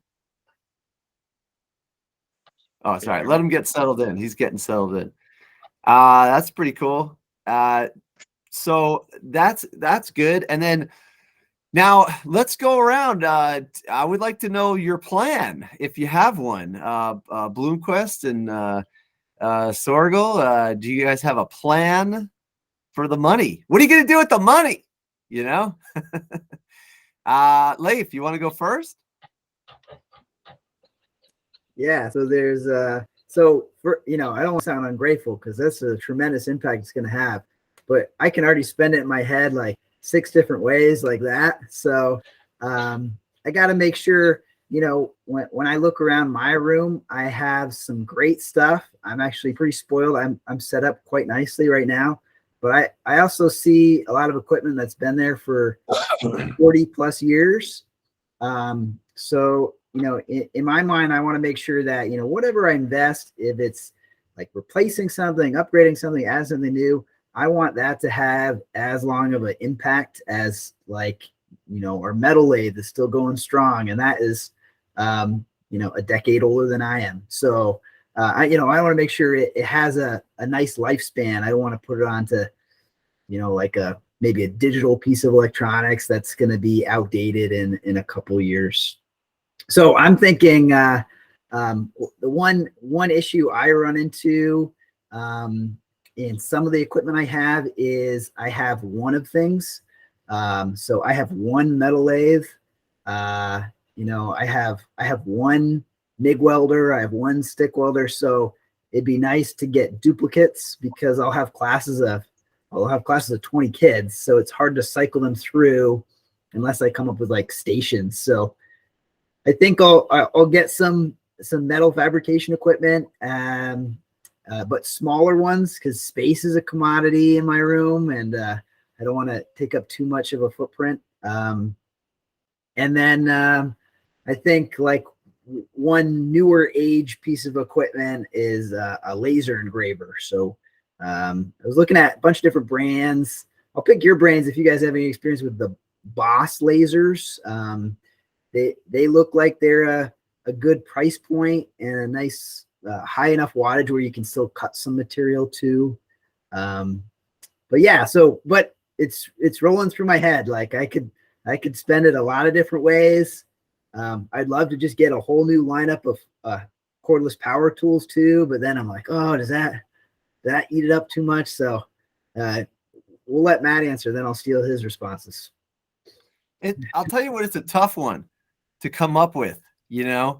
Oh, sorry. Let him get settled in. He's getting settled in. That's pretty cool. So that's good. And then now let's go around. I would like to know your plan, if you have one. Blomquist and Sorgule, do you guys have a plan for the money? What are you going to do with the money? Leif, you want to go first? Yeah. So there's I don't want to sound ungrateful, because that's a tremendous impact it's going to have, but I can already spend it in my head like 6 different ways like that. So I got to make sure, when I look around my room, I have some great stuff. I'm actually pretty spoiled. I'm set up quite nicely right now, but I also see a lot of equipment that's been there for 40 plus years. So, in my mind, I want to make sure that, whatever I invest, if it's like replacing something, upgrading something, adding something new, I want that to have as long of an impact as like, our metal lathe is still going strong. And that is a decade older than I am. So, I want to make sure it has a nice lifespan. I don't want to put it onto, like maybe a digital piece of electronics that's going to be outdated in a couple of years. So I'm thinking the one issue I run into in some of the equipment I have is I have one of things. So I have one metal lathe. I have one MIG welder. I have one stick welder. So it'd be nice to get duplicates because I'll have classes of 20 kids. So it's hard to cycle them through unless I come up with like stations. So I think I'll get some metal fabrication equipment, but smaller ones because space is a commodity in my room, and I don't want to take up too much of a footprint. And then I think like one newer age piece of equipment is a laser engraver. So I was looking at a bunch of different brands. I'll pick your brains if you guys have any experience with the Boss lasers. They look like they're a good price point and a nice high enough wattage where you can still cut some material too. But yeah, but it's rolling through my head. Like I could spend it a lot of different ways. I'd love to just get a whole new lineup of cordless power tools too, but then I'm like, oh, does that eat it up too much? So we'll let Matt answer, then I'll steal his responses. I'll tell you what, it's a tough one to come up with. You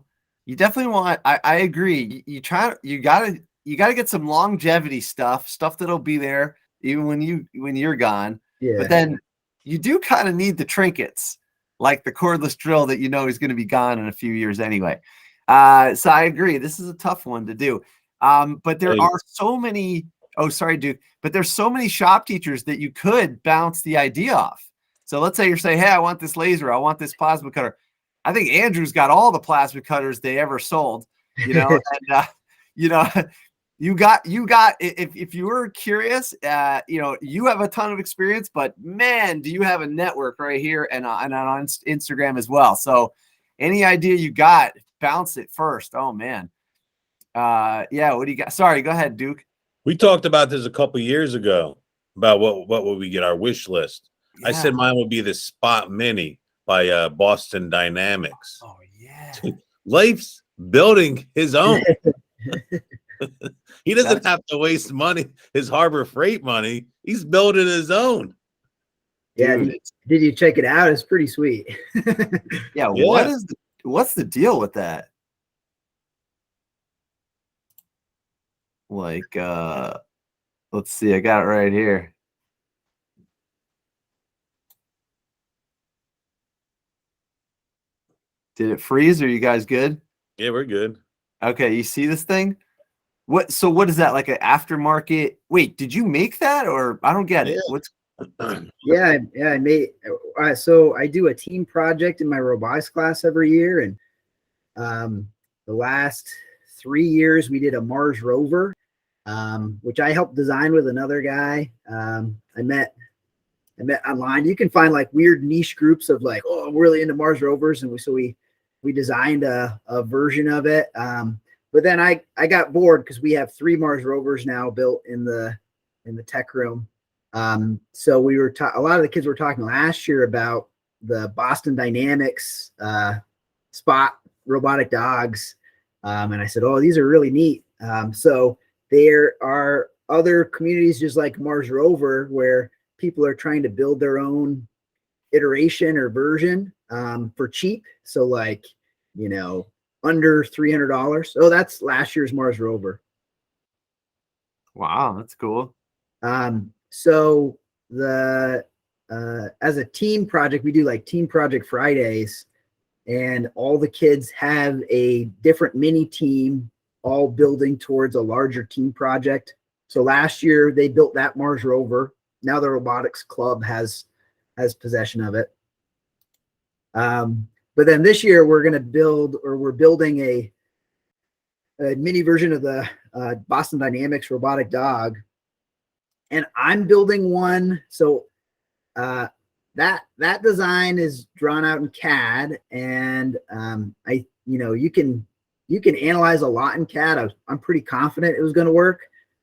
definitely want, I agree. You gotta get some longevity stuff that'll be there even when you're gone. Yeah. But then you do kind of need the trinkets, like the cordless drill that is going to be gone in a few years anyway. So I agree. This is a tough one to do. But there are so many, sorry, Duke, but there's so many shop teachers that you could bounce the idea off. So let's say you're saying, hey, I want this laser, I want this plasma cutter. I think Andrew's got all the plasma cutters they ever sold, and you got, if you were curious, you have a ton of experience, but man, do you have a network right here and on Instagram as well. So any idea you got, bounce it first. Oh man. Yeah. What do you got? Sorry, go ahead, Duke. We talked about this a couple years ago about what would we get our wish list. Yeah. I said mine would be the Spot Mini by Boston Dynamics. Oh yeah. Leif's building his own. He doesn't have to waste money, his Harber Freight money. He's building his own. Yeah. Did you check it out? It's pretty sweet. Yeah. What's the deal with that? Like, let's see. I got it right here. Did it freeze? Are you guys good? Yeah, we're good. Okay. You see this thing? What is that, like an aftermarket? Wait, did you make that, or I don't get it? What's Yeah, I made. So I do a team project in my robotics class every year, and the last 3 years we did a Mars rover, which I helped design with another guy. I met online. You can find like weird niche groups of like, oh, I'm really into Mars rovers, and we designed a version of it. But then I got bored because we have 3 Mars rovers now built in the tech room. So we were a lot of the kids were talking last year about the Boston Dynamics Spot robotic dogs, and I said, oh, these are really neat. So there are other communities just like Mars rover where people are trying to build their own iteration or version for cheap. So like, under $300. Oh, that's last year's Mars rover. Wow, that's cool. So the as a team project, we do like team project Fridays, and all the kids have a different mini team all building towards a larger team project. So last year they built that Mars rover. Now the robotics club has possession of it. But then this year we're building a mini version of the Boston Dynamics robotic dog. And I'm building one. So that design is drawn out in CAD, and you can analyze a lot in CAD. I'm pretty confident it was going to work,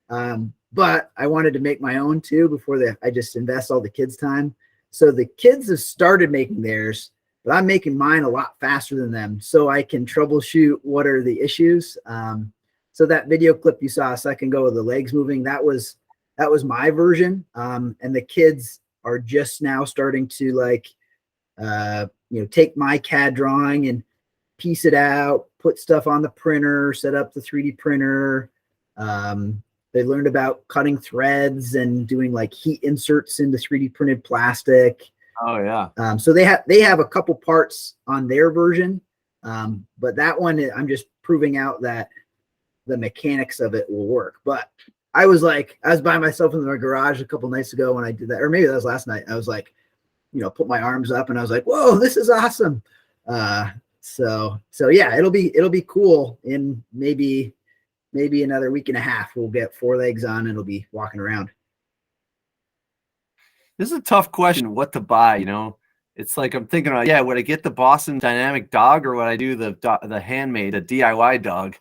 but I wanted to make my own too before I just invest all the kids' time. So the kids have started making theirs, but I'm making mine a lot faster than them, so I can troubleshoot what are the issues. So that video clip you saw a second ago with the legs moving, that was my version, and the kids are just now starting to take my CAD drawing and piece it out, put stuff on the printer, set up the 3D printer. They learned about cutting threads and doing like heat inserts into 3D printed plastic. Oh yeah. So they have a couple parts on their version, but that one I'm just proving out that the mechanics of it will work. But I was by myself in my garage a couple nights ago when I did that, or maybe that was last night. I was like, put my arms up and I was like, whoa, this is awesome. So yeah, it'll be cool. In maybe another week and a half, we'll get 4 legs on and it'll be walking around. This is a tough question, what to buy, It's like I'm thinking about, would I get the Boston Dynamic dog or would I do the handmade, a DIY dog?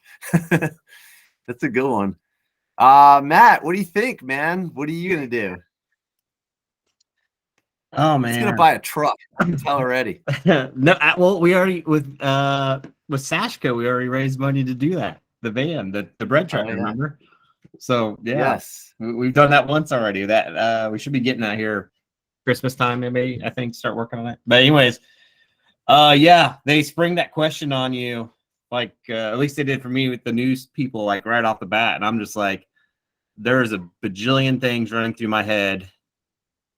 That's a good one. Matt, what do you think, man? What are you gonna do? Oh man, he's gonna buy a truck. I can tell already. No, well, we already with Sashka, we already raised money to do that. The van, the bread truck, remember? So yeah, yes, we've done that once already. That we should be getting out here Christmas time, maybe. I think start working on that. But anyways, they spring that question on you, like at least they did for me with the news people, like right off the bat, and I'm just like, there's a bajillion things running through my head,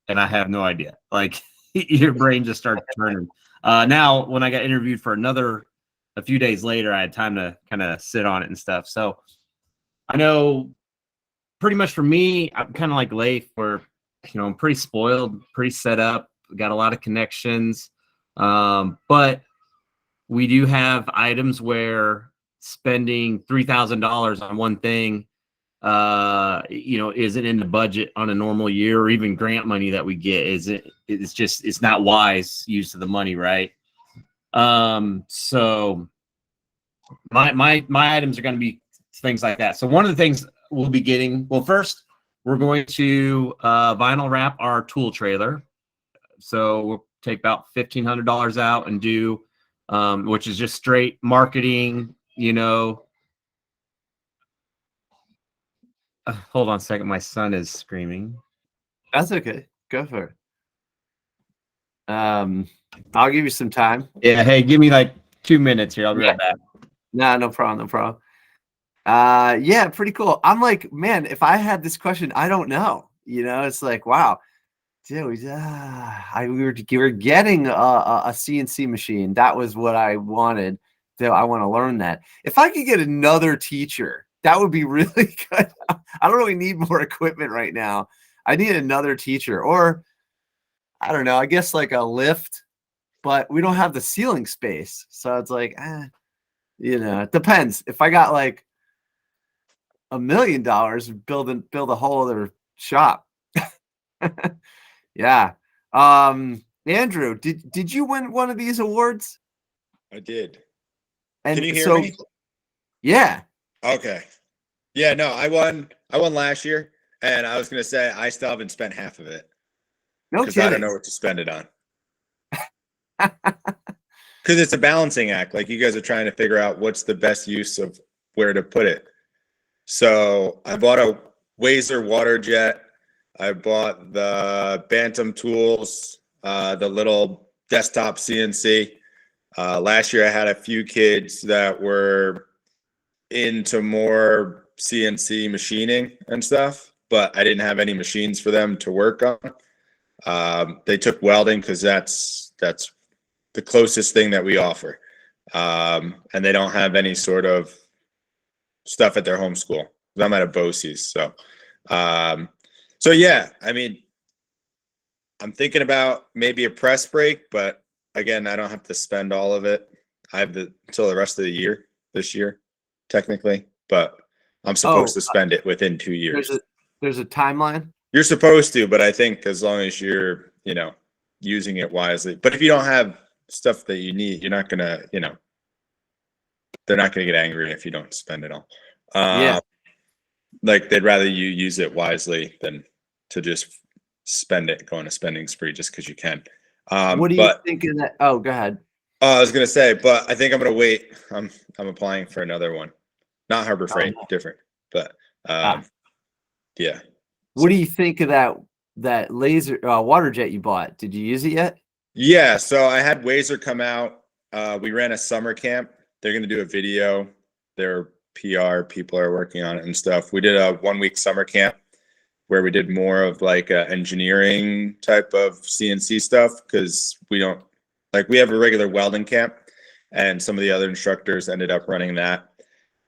and I have no idea. Like your brain just starts turning. Now, when I got interviewed for a few days later, I had time to kind of sit on it and stuff. So I know pretty much for me, I'm kind of like Leif, where, I'm pretty spoiled, pretty set up, got a lot of connections. But we do have items where spending $3,000 on one thing, isn't in the budget on a normal year, or even grant money that we get. It's not wise use of the money, right? So my items are going to be things like that. So one of the things we'll be getting, well, first we're going to vinyl wrap our tool trailer. So we'll take about $1,500 out and do, which is just straight marketing, hold on a second. My son is screaming. That's okay. Go for it. I'll give you some time. Yeah. Hey, give me like 2 minutes here. I'll be right back. Nah, no problem. No problem. Yeah, pretty cool. I'm like, man, if I had this question, I don't know. It's like, wow, dude, we were getting a CNC machine. That was what I wanted. I want to learn that. If I could get another teacher, that would be really good. I don't really need more equipment right now. I need another teacher, or I don't know, I guess like a lift, but we don't have the ceiling space. So it's like, it depends. If I got like $1 million, build a whole other shop. Yeah. Andrew, did you win one of these awards? I did. And can you hear me? Yeah. Okay. Yeah, no, I won last year, and I was gonna say I still haven't spent half of it. No kidding. I don't know what to spend it on. Because it's a balancing act. Like, you guys are trying to figure out what's the best use of where to put it. So I bought a Wazer water jet. I bought the Bantam tools, the little desktop CNC. Last year I had a few kids that were into more CNC machining and stuff, but I didn't have any machines for them to work on. They took welding because that's the closest thing that we offer. And they don't have any sort of stuff at their home school. I'm at a BOCES. So yeah, I mean, I'm thinking about maybe a press break, but again, I don't have to spend all of it. I have until the rest of the year this year, technically, but I'm supposed to spend it within 2 years. There's a timeline. You're supposed to, but I think as long as you're, using it wisely. But if you don't have stuff that you need, you're not gonna, you know, they're not gonna get angry if you don't spend it all. Yeah. Like they'd rather you use it wisely than to just spend it, go on a spending spree just because you can. What do you think of that? Oh, go ahead. I was gonna say, but I think I'm gonna wait. I'm applying for another one, not Harber Freight, different. But yeah. What do you think of that laser water jet you bought? Did you use it yet? Yeah, so I had Wazer come out. We ran a summer camp. They're gonna do a video. Their PR people are working on it and stuff. We did a 1-week summer camp where we did more of like a engineering type of CNC stuff because we don't like we have a regular welding camp, and some of the other instructors ended up running that.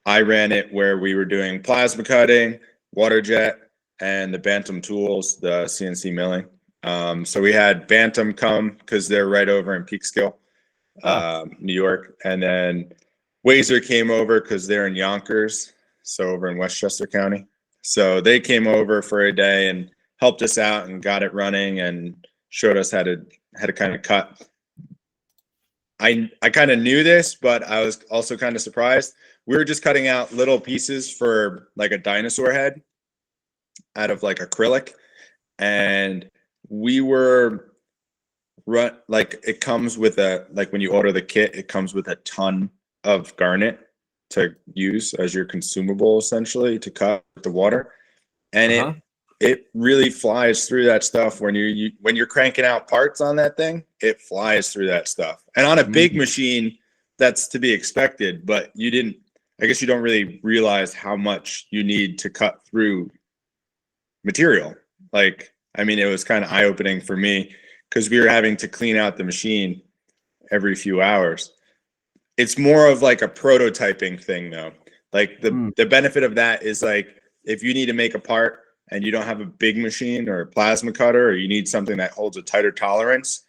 I ran it where we were doing plasma cutting, water jet, and the Bantam tools, the CNC milling. So we had Bantam come because they're right over in Peekskill, New York, and then Wazer came over because they're in Yonkers, so over in Westchester County. So they came over for a day and helped us out and got it running and showed us how to kind of cut. I kind of knew this, but I was also kind of surprised. We were just cutting out little pieces for like a dinosaur head out of like acrylic, and we were like it comes with a like when you order the kit, it comes with a ton of garnet to use as your consumable essentially to cut the water, and it really flies through that stuff when you're cranking out parts on that thing. It flies through that stuff, and on a big machine that's to be expected, but I guess you don't really realize how much you need to cut through material. Like, I mean, it was kind of eye-opening for me because we were having to clean out the machine every few hours. It's more of like a prototyping thing though. Like the benefit of that is like if you need to make a part and you don't have a big machine or a plasma cutter, or you need something that holds a tighter tolerance,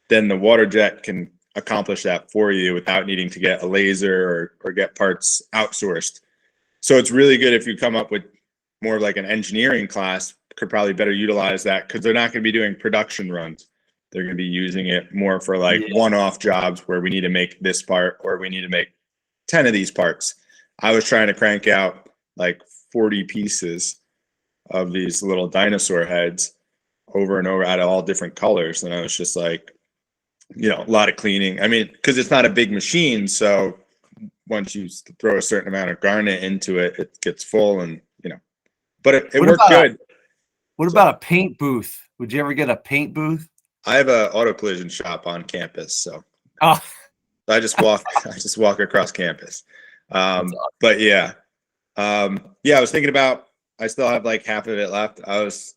then the water jet can accomplish that for you without needing to get a laser or get parts outsourced. So it's really good if you come up with more of like an engineering class, could probably better utilize that because they're not going to be doing production runs. They're going to be using it more for like one-off jobs where we need to make this part or we need to make 10 of these parts. I was trying to crank out like 40 pieces of these little dinosaur heads over and over out of all different colors. And I was just like, you know, a lot of cleaning. I mean, because it's not a big machine. So once you throw a certain amount of garnet into it, it gets full and, you know, but it worked good. What about a paint booth? Would you ever get a paint booth? I have an auto collision shop on campus, so I just walk across campus. But yeah, I was thinking about. I still have like half of it left. I was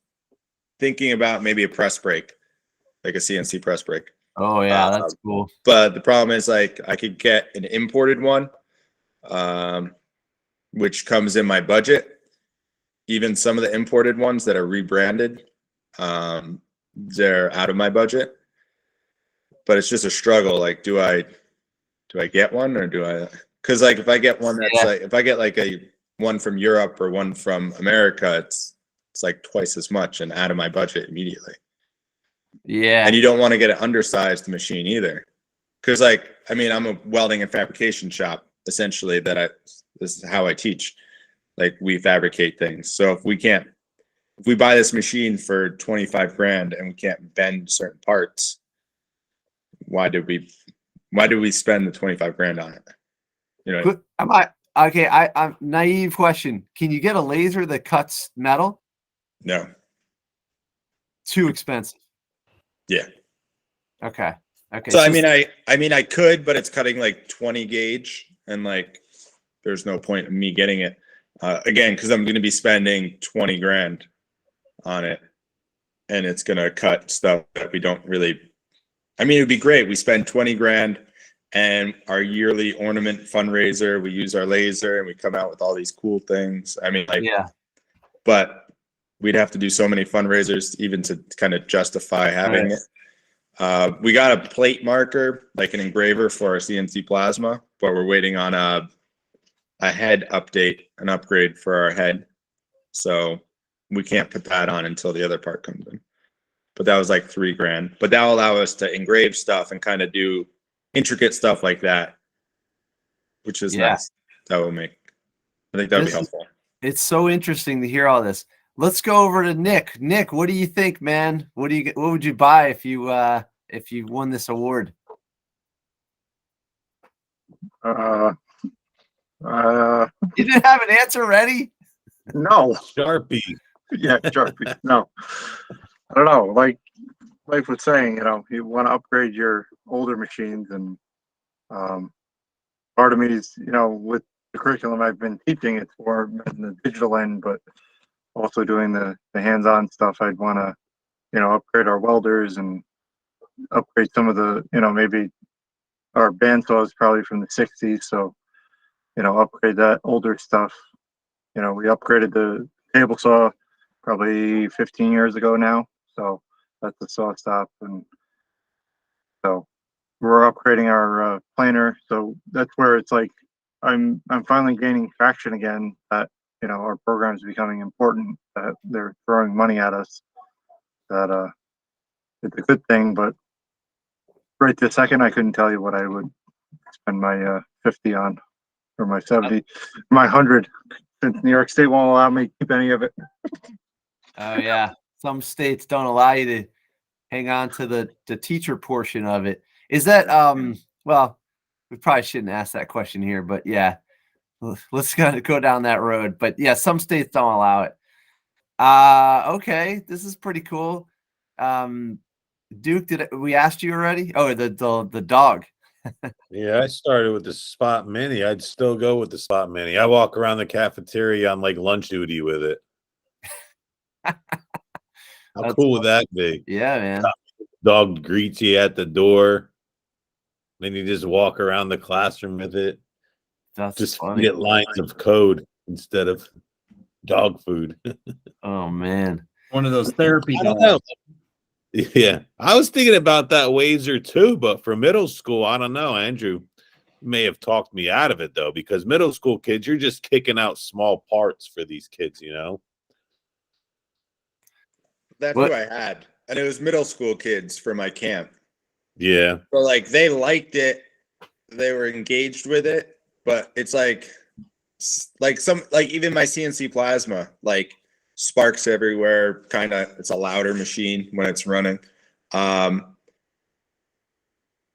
thinking about maybe a press brake, like a CNC press brake. Oh yeah, that's cool. But the problem is like I could get an imported one, which comes in my budget. Even some of the imported ones that are rebranded, they're out of my budget. But it's just a struggle. Like, do I get one or do I? Because like if I get one that's like if I get like a one from Europe or one from America, it's like twice as much and out of my budget immediately. Yeah. And you don't want to get an undersized machine either. Because like, I mean, I'm a welding and fabrication shop, essentially, this is how I teach. Like we fabricate things. So if we buy this machine for 25 grand and we can't bend certain parts, why did we spend the 25 grand on it? You know, I'm naive question. Can you get a laser that cuts metal? No. Too expensive. Yeah. Okay. So I mean I could, but it's cutting like 20 gauge and like there's no point in me getting it. Again, because I'm going to be spending 20 grand on it, and it's going to cut stuff that we don't really. I mean, it would be great. We spend 20 grand, and our yearly ornament fundraiser, we use our laser, and we come out with all these cool things. I mean, like, yeah. But we'd have to do so many fundraisers even to kind of justify having it. We got a plate marker, like an engraver for our CNC plasma, but we're waiting on a head update, an upgrade for our head. So we can't put that on until the other part comes in. but that was like $3,000. But that'll allow us to engrave stuff and kind of do intricate stuff like that, which is nice. That will make, I think that would be helpful. It's so interesting to hear all this. Let's go over to Nick. Nick, what do you think, man? What would you buy if you won this award? Uh, You didn't have an answer ready? no. Sharpie. Yeah, Sharpie. No. I don't know. Like Leif was saying, you want to upgrade your older machines, and part of me is, with the curriculum I've been teaching, it's more in the digital end, but also doing the hands-on stuff. I'd want to, upgrade our welders and upgrade some of the, maybe our bandsaw is probably from the 60s. So, upgrade that older stuff. We upgraded the table saw probably 15 years ago now. So that's a saw stop. And so we're upgrading our planer. So that's where it's like, I'm finally gaining traction again that, our program is becoming important, that they're throwing money at us, that it's a good thing. But right this second, I couldn't tell you what I would spend my 50 on, or my 70, my 100, since New York State won't allow me to keep any of it. Oh yeah, some states don't allow you to hang on to the teacher portion of it. Is that well, we probably shouldn't ask that question here, but yeah, let's go down that road. But yeah, some states don't allow it. Okay, this is pretty cool. Duke, we asked you already? Oh, the dog. Yeah, I started with the Spot Mini. I'd still go with the Spot Mini. I walk around the cafeteria on like lunch duty with it. How cool would that be? Yeah, man. Dog greets you at the door. Then you just walk around the classroom with it. That's just funny. get lines of code instead of dog food. Oh man. One of those therapy I don't know. dogs. Yeah, I was thinking about that Wazer too, but for middle school, I don't know. Andrew may have talked me out of it though, because middle school kids, you're just kicking out small parts for these kids, That's who I had, and it was middle school kids for my camp. Yeah. So like they liked it, they were engaged with it, but it's like even my CNC plasma, like sparks everywhere. Kind of, it's a louder machine when it's running.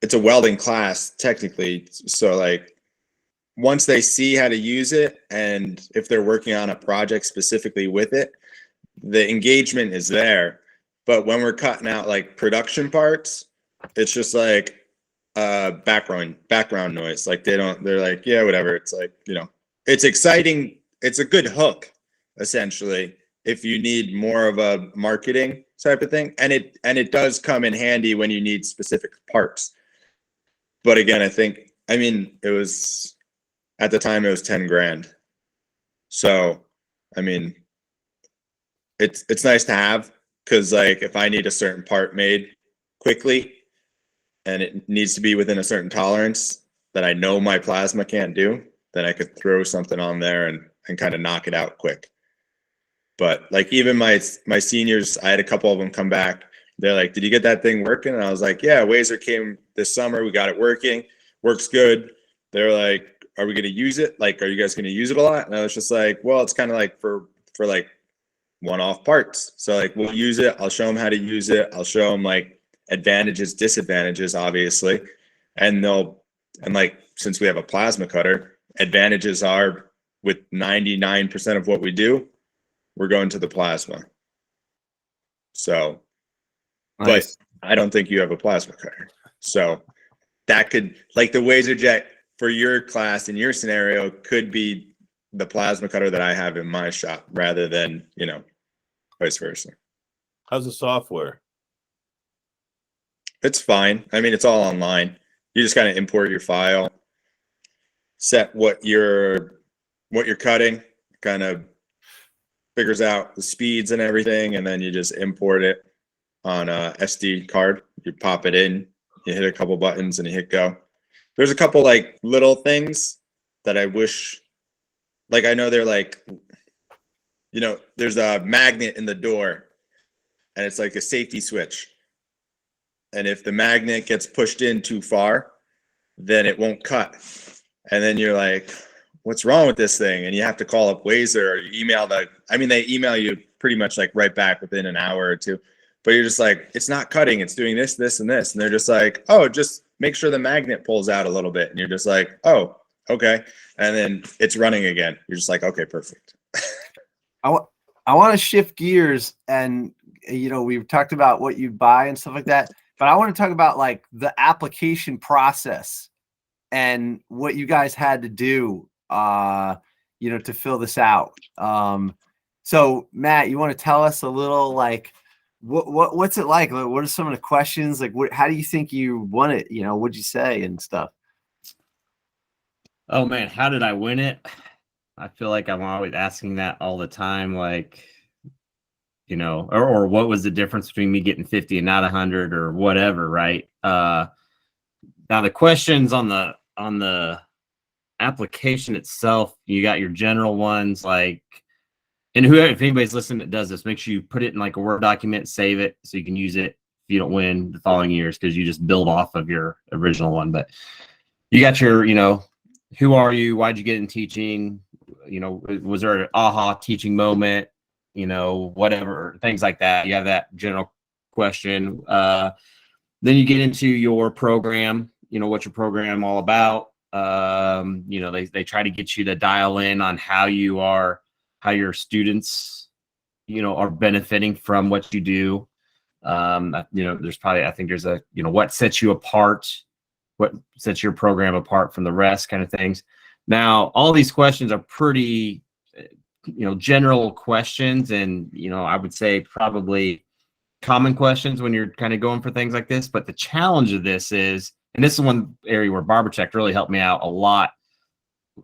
It's a welding class technically, so like once they see how to use it, and if they're working on a project specifically with it, the engagement is there. But when we're cutting out like production parts, it's just like background noise. Like they're like, yeah, whatever. It's like, it's exciting. It's a good hook, essentially, if you need more of a marketing type of thing. And it does come in handy when you need specific parts. But again, it was, at the time it was 10 grand. So, it's nice to have, because like if I need a certain part made quickly and it needs to be within a certain tolerance that I know my plasma can't do, then I could throw something on there and kind of knock it out quick. But like even my seniors, I had a couple of them come back. They're like, did you get that thing working? And I was like, yeah, Wazer came this summer. We got it working. Works good. They're like, are we going to use it? Like, are you guys going to use it a lot? And I was just like, well, it's kind of like for like one-off parts. So like, we'll use it. I'll show them how to use it. I'll show them like advantages, disadvantages, obviously. And like, since we have a plasma cutter, advantages are with 99% of what we do, we're going to the plasma. So, nice. But I don't think you have a plasma cutter. So that could, like the WazerJet for your class in your scenario could be the plasma cutter that I have in my shop rather than, vice versa. How's the software? It's fine. It's all online. You just kind of import your file, set what you're cutting, kind of figures out the speeds and everything, and then you just import it on a SD card. You pop it in, you hit a couple buttons, and you hit go. There's a couple like little things that I wish, I know they're like, there's a magnet in the door, and it's like a safety switch. And if the magnet gets pushed in too far, then it won't cut. And then you're like, what's wrong with this thing? And you have to call up Wazer or email they email you pretty much like right back within an hour or two. But you're just like, it's not cutting, it's doing this, this, and this. And they're just like, oh, just make sure the magnet pulls out a little bit. And you're just like, oh, okay. And then it's running again. You're just like, okay, perfect. I want to shift gears, and we've talked about what you buy and stuff like that, but I want to talk about like the application process and what you guys had to do, to fill this out. So Matt, you want to tell us a little, like, what's it like? What are some of the questions? Like, how do you think you won it? What'd you say and stuff? Oh man, how did I win it? I feel like I'm always asking that all the time, like, or what was the difference between me getting 50 and not 100 or whatever, right? Now the questions on the application itself, you got your general ones, like, and if anybody's listening that does this, make sure you put it in like a Word document, save it so you can use it if you don't win the following years, because you just build off of your original one. But you got your, who are you? Why'd you get in teaching? Was there an aha teaching moment? Whatever, things like that. You have that general question. Then you get into your program, what's your program all about? They try to get you to dial in on how your students, are benefiting from what you do. There's probably, I think there's a, what sets you apart, what sets your program apart from the rest, kind of things. Now, all these questions are pretty, general questions, and, I would say probably common questions when you're kind of going for things like this. But the challenge of this is, and this is one area where Barbercheck really helped me out a lot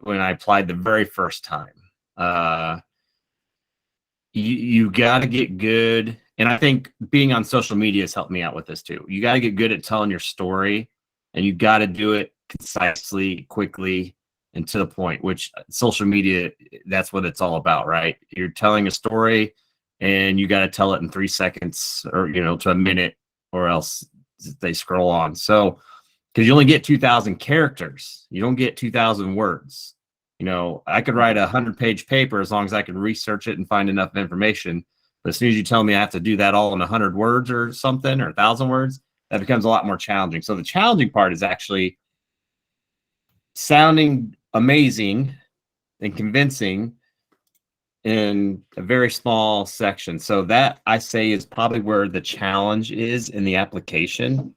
when I applied the very first time. You got to get good. And I think being on social media has helped me out with this too. You got to get good at telling your story, and you got to do it concisely, quickly, and to the point, which social media, that's what it's all about, right? You're telling a story and you got to tell it in 3 seconds or, to a minute, or else they scroll on. So, because you only get 2,000 characters, you don't get 2,000 words. I could write a 100-page paper as long as I can research it and find enough information. But as soon as you tell me I have to do that all in 100 words or something, or 1,000 words, that becomes a lot more challenging. So the challenging part is actually sounding amazing and convincing in a very small section. So that, I say, is probably where the challenge is in the application.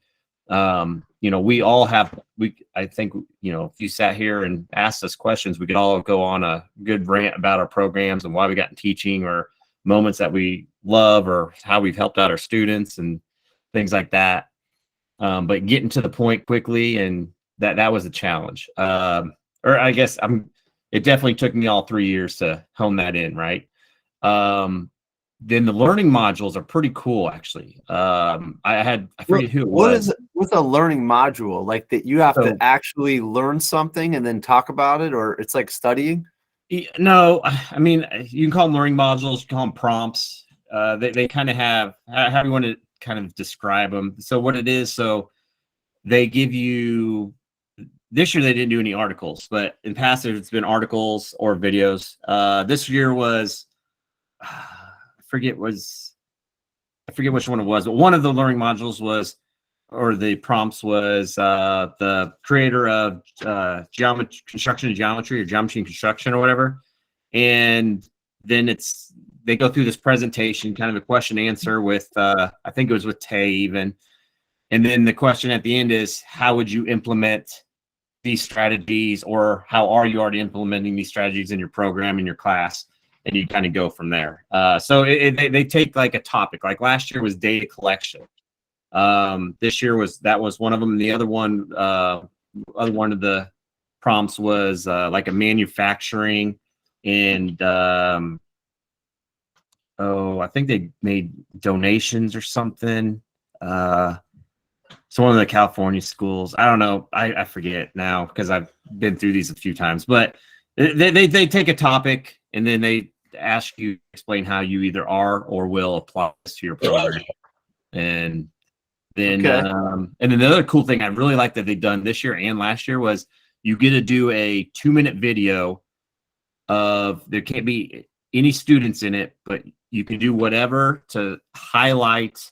We all have, I think, if you sat here and asked us questions, we could all go on a good rant about our programs and why we got in teaching, or moments that we love, or how we've helped out our students and things like that. But getting to the point quickly, and that was a challenge. Or I guess it definitely took me all 3 years to hone that in, right? Then the learning modules are pretty cool, actually. I forget who it was. What's a learning module? Like that you have to actually learn something and then talk about it, or it's like studying? No, I mean, you can call them learning modules, you can call them prompts. They kind of have, how do you want to kind of describe them? So what it is, so they give you, this year they didn't do any articles, but in past years it's been articles or videos. This year was, I forget which one it was, but one of the learning modules was, or the prompts was, the creator of construction and geometry, or geometry and construction, or whatever. And then they go through this presentation, kind of a question answer with, I think it was with Tae even. And then the question at the end is, how would you implement these strategies, or how are you already implementing these strategies in your program, in your class? And you kind of go from there. So they take like a topic. Like last year was data collection. This year that was one of them. And the other one of the prompts was like a manufacturing, and I think they made donations or something. So one of the California schools, I don't know, I forget now because I've been through these a few times, but they take a topic and then they ask you to explain how you either are or will apply this to your program. And then, and then the other cool thing I really like that they've done this year and last year was you get to do a 2-minute video of, there can't be any students in it, but you can do whatever to highlight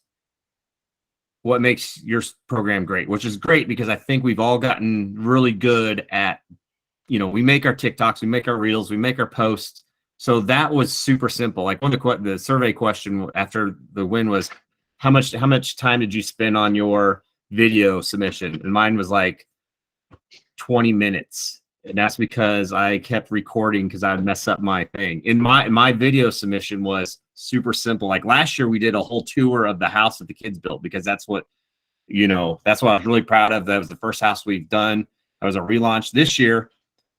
what makes your program great, which is great because I think we've all gotten really good at, you know, we make our TikToks, we make our reels, we make our posts. So that was super simple. Like the survey question after the win was, how much time did you spend on your video submission? And mine was like 20 minutes. And that's because I kept recording because I'd mess up my thing. And my video submission was super simple. Like last year we did a whole tour of the house that the kids built because that's what, you know, that's what I was really proud of. That was the first house we've done. That was a relaunch. This year,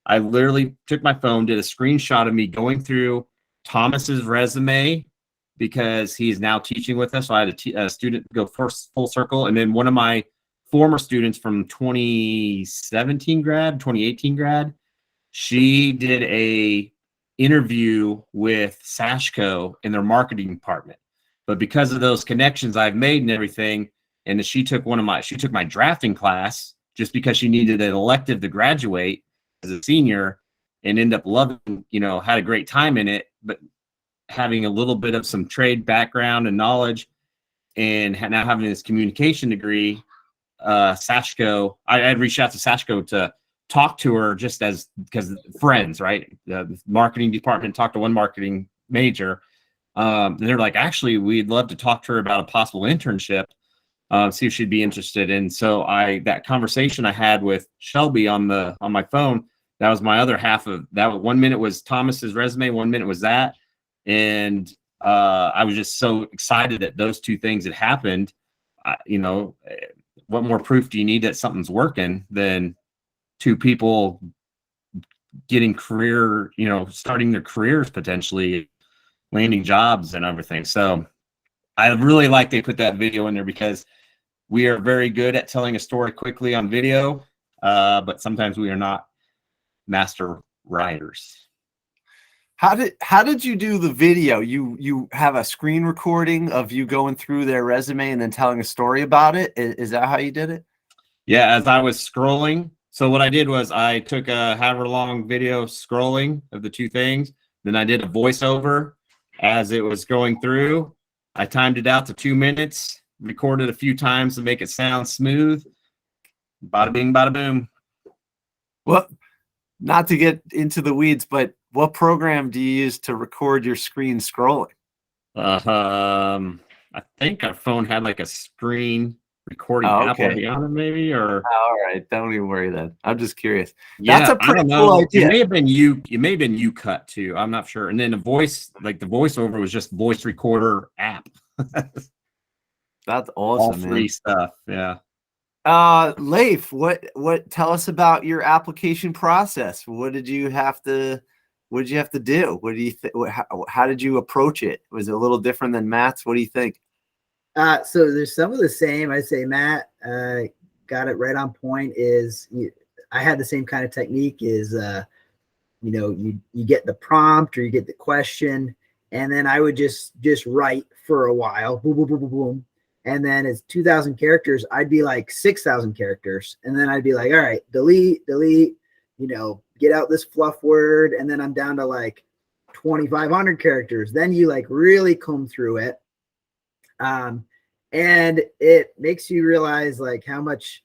I literally took my phone, did a screenshot of me going through Thomas's resume because he's now teaching with us. So I had a student go first full circle. And then one of my former students from 2017 grad, 2018 grad, she did a interview with Sashco in their marketing department. But because of those connections I've made and everything, and she took my drafting class just because she needed an elective to graduate as a senior and end up loving, you know, had a great time in it, but having a little bit of some trade background and knowledge and now having this communication degree, Sashco, I had reached out to Sashco to talk to her just because friends, right? The marketing department talked to one marketing major. And they're like, actually, we'd love to talk to her about a possible internship, see if she'd be interested. And so that conversation I had with Shelby on my phone, that was my other half of that. 1 minute was Thomas's resume, 1 minute was that. And I was just so excited that those two things had happened. You know, what more proof do you need that something's working than two people getting starting their careers, potentially landing jobs and everything. So I really like they put that video in there because we are very good at telling a story quickly on video, but sometimes we are not master writers. How did you do the video? You have a screen recording of you going through their resume and then telling a story about it? Is that how you did it? Yeah, as I was scrolling. So what I did was I took a however long video scrolling of the two things. Then I did a voiceover as it was going through. I timed it out to 2 minutes, recorded a few times to make it sound smooth. Bada bing, bada boom. Well, not to get into the weeds, but what program do you use to record your screen scrolling? I think our phone had like a screen recording app on it, maybe, or all right, don't even worry then. I'm just curious. Yeah, that's a pretty cool idea. It may have been you cut too. I'm not sure. And then the voiceover was just voice recorder app. That's awesome. All free stuff. Yeah. Leif, what tell us about your application process? What did you have to do? What do you think? How did you approach it? Was it a little different than Matt's? What do you think? So there's some of the same. I'd say Matt got it right on point. I had the same kind of technique. You get the prompt or you get the question, and then I would just write for a while. Boom, boom, boom, boom, boom. And then it's 2,000 characters. I'd be like 6,000 characters, and then I'd be like, all right, delete. Get out this fluff word, and then I'm down to like 2,500 characters. Then you like really comb through it. And it makes you realize like how much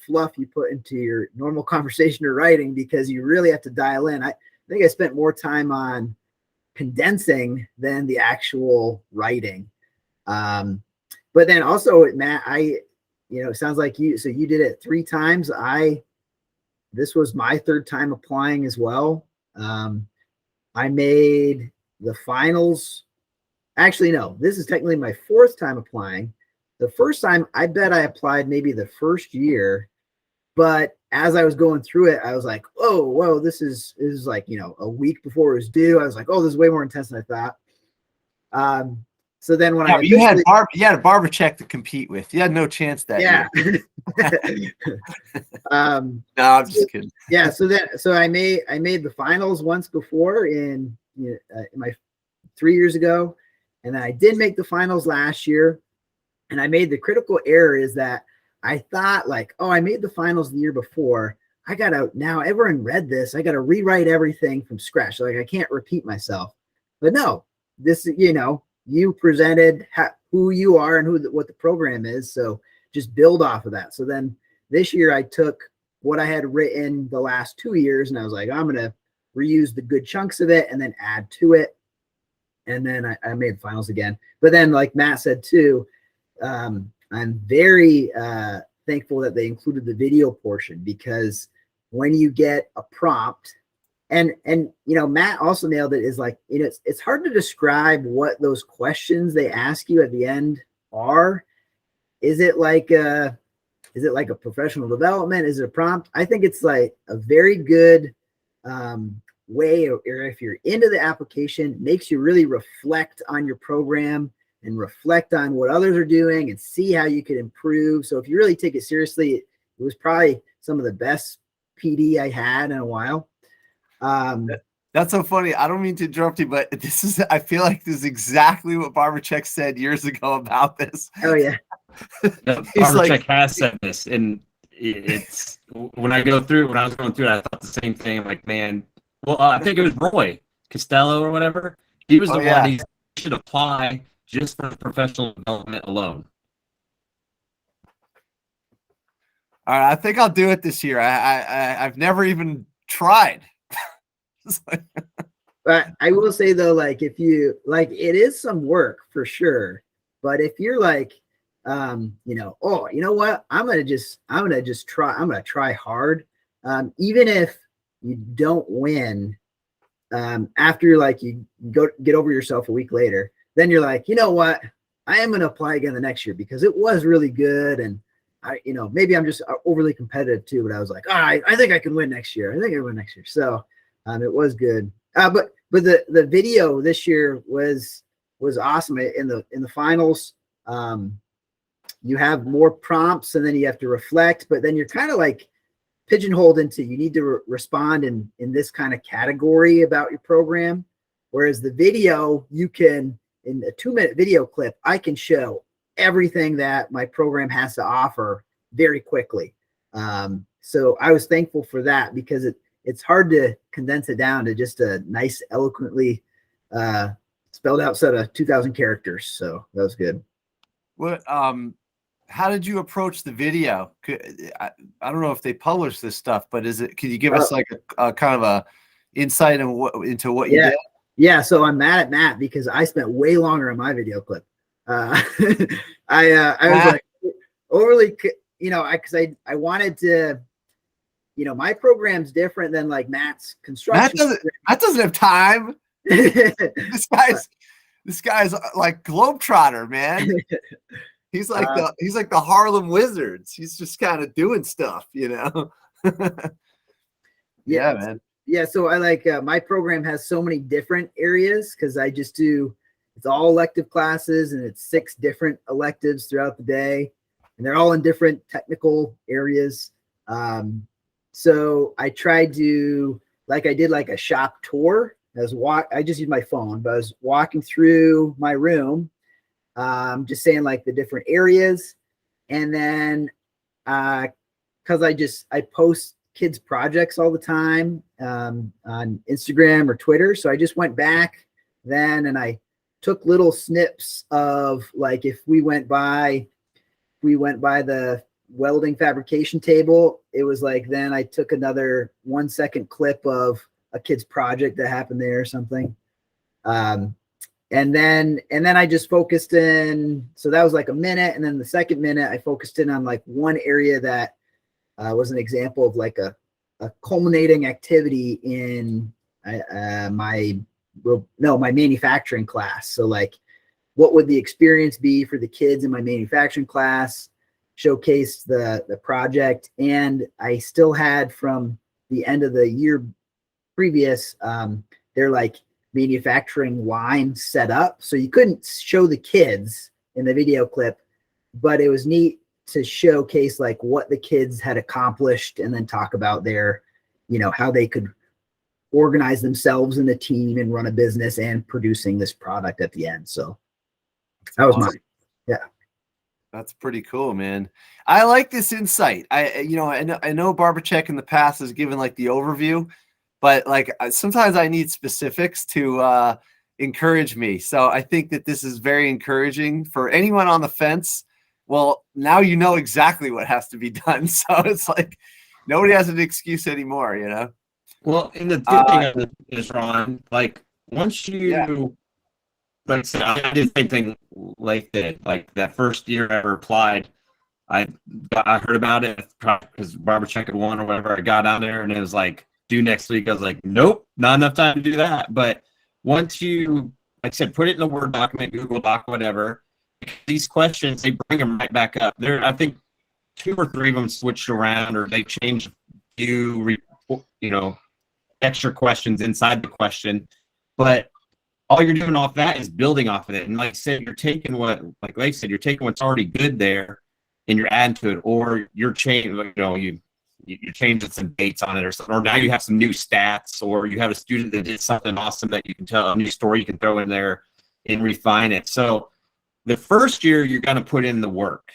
fluff you put into your normal conversation or writing, because you really have to dial in. I think I spent more time on condensing than the actual writing. But then also, Matt, it sounds like you did it 3 times. This was my 3rd time applying as well. I made the finals. Actually, no, this is technically my 4th time applying. The first time, I bet I applied maybe the first year, but as I was going through it, I was like, oh, whoa, this is like, a week before it was due. I was like, oh, this is way more intense than I thought. So then when you had a Barbercheck to compete with, you had no chance that year. No, I'm just kidding. Yeah. So I made the finals once before in my 3 years ago, and then I did make the finals last year. And I made the critical error is that I thought like, oh, I made the finals the year before. I gotta now. Everyone read this. I gotta rewrite everything from scratch. Like I can't repeat myself. But no, this you presented who you are and what the program is. So just build off of that. So then this year I took what I had written the last 2 years, and I was like, I'm gonna reuse the good chunks of it and then add to it. And then I made finals again. But then, like Matt said too, I'm very thankful that they included the video portion, because when you get a prompt, and Matt also nailed it, is like, it's hard to describe what those questions they ask you at the end are. Is it like a professional development? Is it a prompt? I think it's like a very good way, or if you're into the application, makes you really reflect on your program and reflect on what others are doing and see how you could improve. So if you really take it seriously, it was probably some of the best PD I had in a while. That's so funny. I don't mean to interrupt you, but I feel like this is exactly what Barbercheck said years ago about this. Oh yeah. Barbercheck has said this, and it's when I was going through it, I thought the same thing. Like, man, well, I think it was Roy Costello or whatever. He was the one he should apply just for professional development alone. All right, I think I'll do it this year. I've never even tried. But I will say though, like if you like, it is some work for sure. But if you're like, oh, you know what? I'm gonna try hard. Even if you don't win, after like you get over yourself a week later, then you're like, you know what? I am gonna apply again the next year because it was really good. And maybe I'm just overly competitive too, but I was like, all right, I think I can win next year. I think I can win next year. So it was good. But the video this year was awesome. In the finals, you have more prompts and then you have to reflect, but then you're kind of like pigeonholed into, you need to respond in this kind of category about your program. Whereas the video, you can, in a 2-minute video clip, I can show everything that my program has to offer very quickly. So I was thankful for that, because it's hard to condense it down to just a nice, eloquently spelled out set of 2,000 characters. So that was good. What, how did you approach the video? I don't know if they publish this stuff, but can you give us like a kind of a insight into what you did? Yeah. So I'm mad at Matt because I spent way longer on my video clip. I was like overly, because I wanted to, my program's different than like Matt's construction. Matt doesn't have time. This guy's like Globetrotter, man. He's like the Harlem Wizards. He's just kind of doing stuff, Yeah, man. Yeah, so I like my program has so many different areas because I just it's all elective classes, and it's 6 different electives throughout the day, and they're all in different technical areas. So I tried to, I did like a shop tour. I just used my phone, but I was walking through my room, just saying like the different areas. And then, cause I post kids projects all the time, on Instagram or Twitter. So I just went back then and I took little snips of like, if we went by the welding fabrication table, it was like, then I took another 1-second clip of a kid's project that happened there or something. And then I just focused in, so that was like a minute. And then the second minute I focused in on like one area that was an example of like a culminating activity in my manufacturing class. So like, what would the experience be for the kids in my manufacturing class? Showcase the project. And I still had from the end of the year previous, their like manufacturing line set up. So you couldn't show the kids in the video clip, but it was neat to showcase like what the kids had accomplished and then talk about their, how they could organize themselves in a team and run a business and producing this product at the end. So that was mine. Yeah. That's pretty cool, man. I like this insight. I know Barbercheck in the past has given like the overview, but like sometimes I need specifics to encourage me. So I think that this is very encouraging for anyone on the fence. Well, now you know exactly what has to be done. So it's like nobody has an excuse anymore, you know? Well, and the good thing of it is, Ron, like once you, Yeah. like I said, I did the same thing like that. Like that first year I ever applied, I heard about it because Barbercheck had won or whatever. I got out there and it was like due next week. I was like, nope, not enough time to do that. But once you, like I said, put it in a Word document, Google Doc, whatever, these questions, they bring them right back up. There, I think 2 or 3 of them switched around or they changed a few, extra questions inside the question. But all you're doing off that is building off of it. And like I said, you're taking you're taking what's already good there and you're adding to it, or you're changing, you're changing some dates on it or something, or now you have some new stats, or you have a student that did something awesome that you can tell, a new story you can throw in there and refine it. So the first year you're going to put in the work.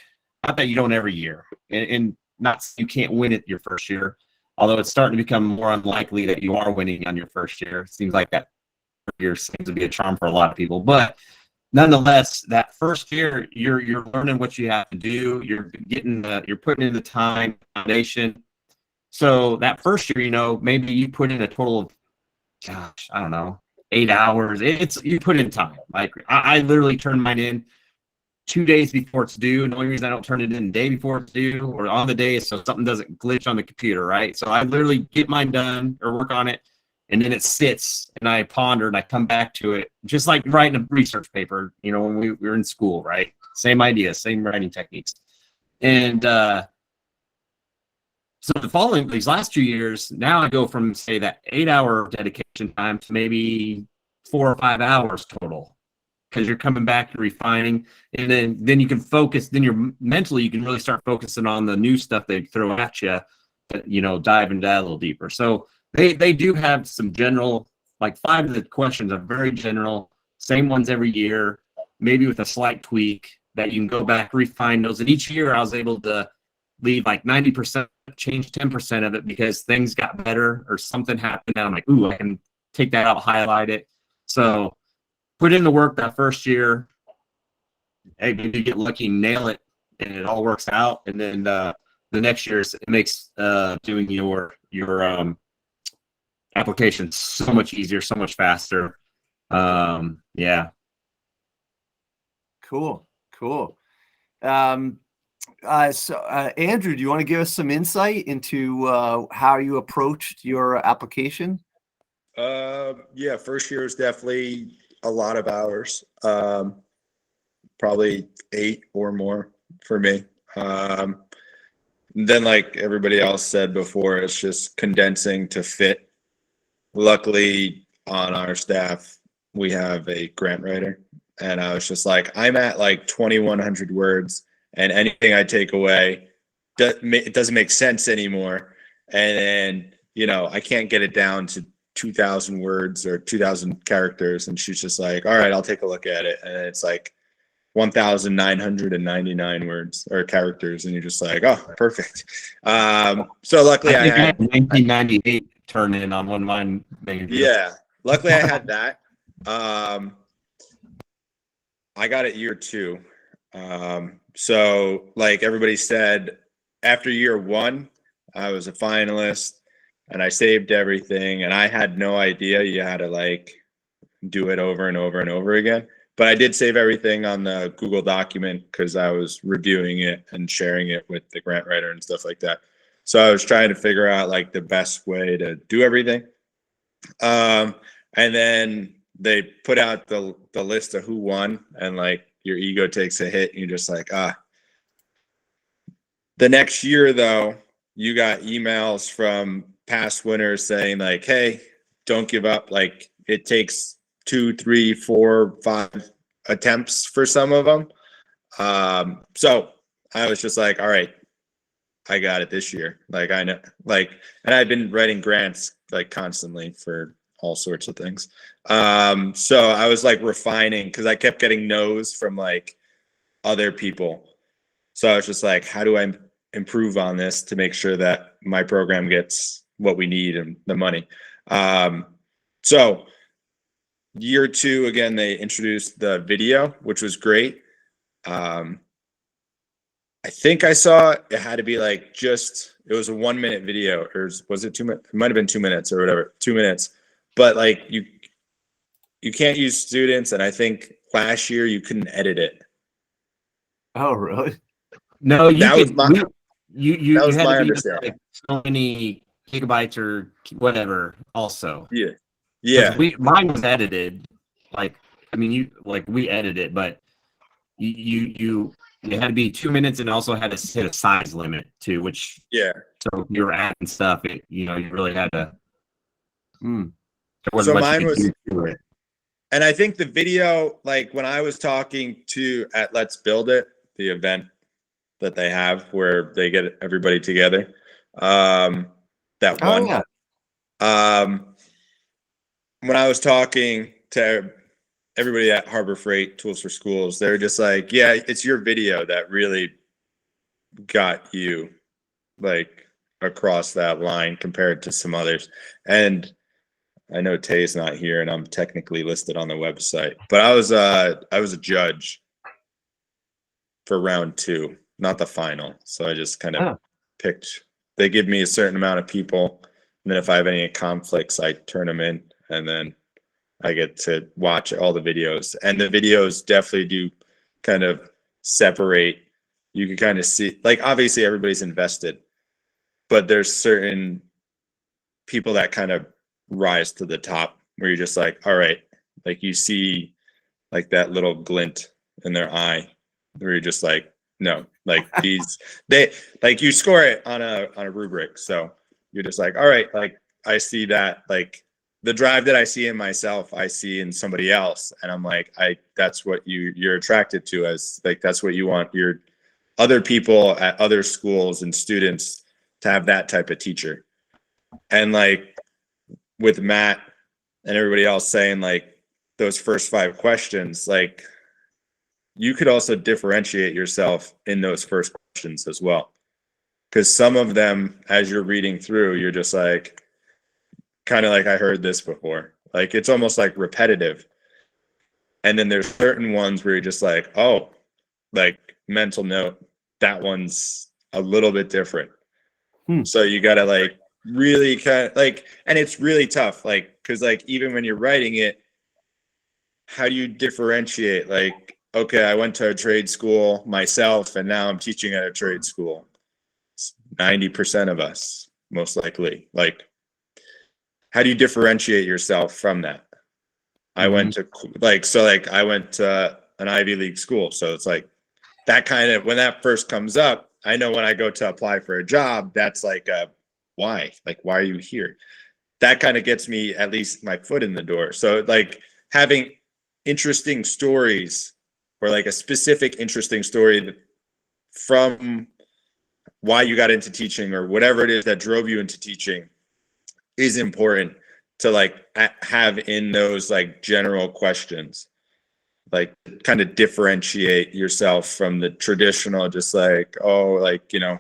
Not that you don't every year, and not you can't win it your first year, although it's starting to become more unlikely that you are winning on your first year. It seems like that year seems to be a charm for a lot of people, but nonetheless, that first year you're learning what you have to do. You're putting in the time, foundation. So that first year, maybe you put in a total of, gosh, I don't know, 8 hours. You put in time. Like I literally turned mine in 2 days before it's due. And the only reason I don't turn it in the day before it's due or on the day is so something doesn't glitch on the computer, right? So I literally get mine done or work on it, and then it sits and I ponder and I come back to it, just like writing a research paper, when we were in school, right? Same idea, same writing techniques. And so these last 2 years, now I go from, say, that 8-hour dedication time to maybe 4 or 5 hours total, because you're coming back and refining, and then you can focus. Then mentally you can really start focusing on the new stuff they throw at you, dive into that a little deeper. So they do have some general, like 5 of the questions are very general, same ones every year, maybe with a slight tweak that you can go back, refine those. And each year I was able to leave like 90%, change 10% of it because things got better or something happened. And I'm like, ooh, I can take that out, highlight it. So put in the work that first year. Hey, maybe you get lucky, nail it, and it all works out. And then the next year, it makes doing your application so much easier, so much faster. Yeah. Cool. So Andrew, do you want to give us some insight into how you approached your application? Yeah, first year was definitely a lot of hours, probably 8 or more for me. Then, like everybody else said before, it's just condensing to fit. Luckily, on our staff, we have a grant writer, and I was just like, I'm at like 2,100 words, and anything I take away, it doesn't make sense anymore. And I can't get it down to 2,000 words or 2,000 characters. And she's just like, all right, I'll take a look at it. And it's like 1,999 words or characters. And you're just like, oh, perfect. So luckily I had 1998 turn in on one of mine. Yeah. Luckily I had that. I got it year 2. So like everybody said, after year 1, I was a finalist. And I saved everything, and I had no idea you had to like do it over and over and over again. But I did save everything on the Google document because I was reviewing it and sharing it with the grant writer and stuff like that. So I was trying to figure out like the best way to do everything. And then they put out the list of who won, and like your ego takes a hit, and you're just like, The next year, though, you got emails from past winners saying like, hey, don't give up. Like it takes 2, 3, 4, 5 attempts for some of them. So I was just like, all right, I got it this year. Like I know, like, and I've been writing grants like constantly for all sorts of things. So I was like refining because I kept getting no's from like other people. So I was just like, how do I improve on this to make sure that my program gets what we need and the money? So year 2, again, they introduced the video, which was great. I think I saw it had to be like it was a 1 minute video, or was it 2 minutes? It might have been 2 minutes or whatever, 2 minutes. But like you can't use students, and I think last year you couldn't edit it. Oh, really? No, you That was could. my- You that was had my to be understanding. like so many gigabytes or whatever. Also, Yeah. 'Cause mine was edited. Like, I mean, we edited it, but you it had to be 2 minutes, and also had to hit a size limit too, which Yeah. so if you were adding stuff, you really had to. There So wasn't much mine you could was, do to it. and I think the video, like when I was talking at Let's Build It, the event that they have where they get everybody together, that one. Yeah. When I was talking to everybody at Harber Freight Tools for Schools, they're just like, yeah, it's your video that really got you like across that line compared to some others. And I know Tae's not here, and I'm technically listed on the website, but I was a judge for round 2, not the final. So I just kind of picked. They give me a certain amount of people, and then if I have any conflicts, I turn them in, and then I get to watch all the videos. And the videos definitely do kind of separate. You can kind of see, like, obviously everybody's invested, but there's certain people that kind of rise to the top where you're just like, all right, like you see like that little glint in their eye where you're just like, no, like they like you score it on a rubric. So you're just like, all right, like I see that, like the drive that I see in myself, I see in somebody else. And I'm like, that's what you're attracted to, as like, that's what you want your other people at other schools and students to have, that type of teacher. And like with Matt and everybody else saying like those first 5 questions, like you could also differentiate yourself in those first questions as well. Because some of them, as you're reading through, you're just like, kind of like, I heard this before. Like it's almost like repetitive. And then there's certain ones where you're just like, oh, like mental note, that one's a little bit different. So you got to like really kind of like, and it's really tough, like, because like even when you're writing it, how do you differentiate? Like, okay, I went to a trade school myself, and now I'm teaching at a trade school. 90% of us, most likely. Like, how do you differentiate yourself from that? I went to I went to an Ivy League school. So it's like that kind of, when that first comes up, I know when I go to apply for a job, that's like why? Like, why are you here? That kind of gets me at least my foot in the door. So like having interesting stories, or like a specific interesting story from why you got into teaching, or whatever it is that drove you into teaching, is important to like have in those like general questions, like kind of differentiate yourself from the traditional, just like, oh, like, you know,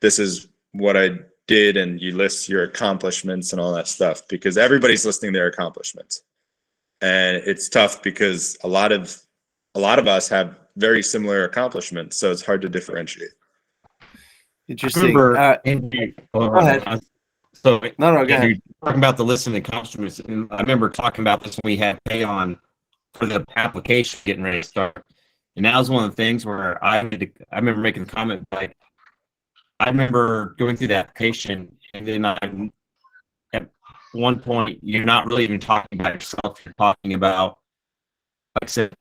this is what I did, and you list your accomplishments and all that stuff, because everybody's listing their accomplishments. And it's tough because a lot of us have very similar accomplishments, so it's hard to differentiate. Interesting. Go ahead. So No, go ahead. Talking about the listing accomplishments, and I remember talking about this when we had Tae on for the application getting ready to start, and that was one of the things where I remember making a comment, like, I remember going through the application, and then at one point you're not really even talking about yourself, you're talking about, like I said,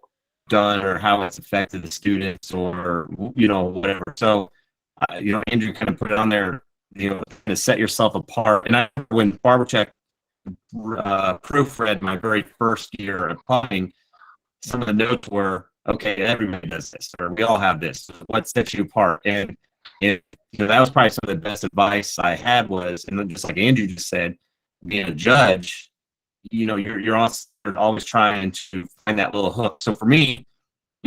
done, or how it's affected the students, or you know, whatever. So you know, Andrew kind of put it on there, you know, to set yourself apart. And when Barbercheck proofread my very first year of applying, some of the notes were, okay, everybody does this, or we all have this. What sets you apart? And you know, that was probably some of the best advice I had was, and just like Andrew just said, being a judge, you're also always trying to find that little hook. So for me,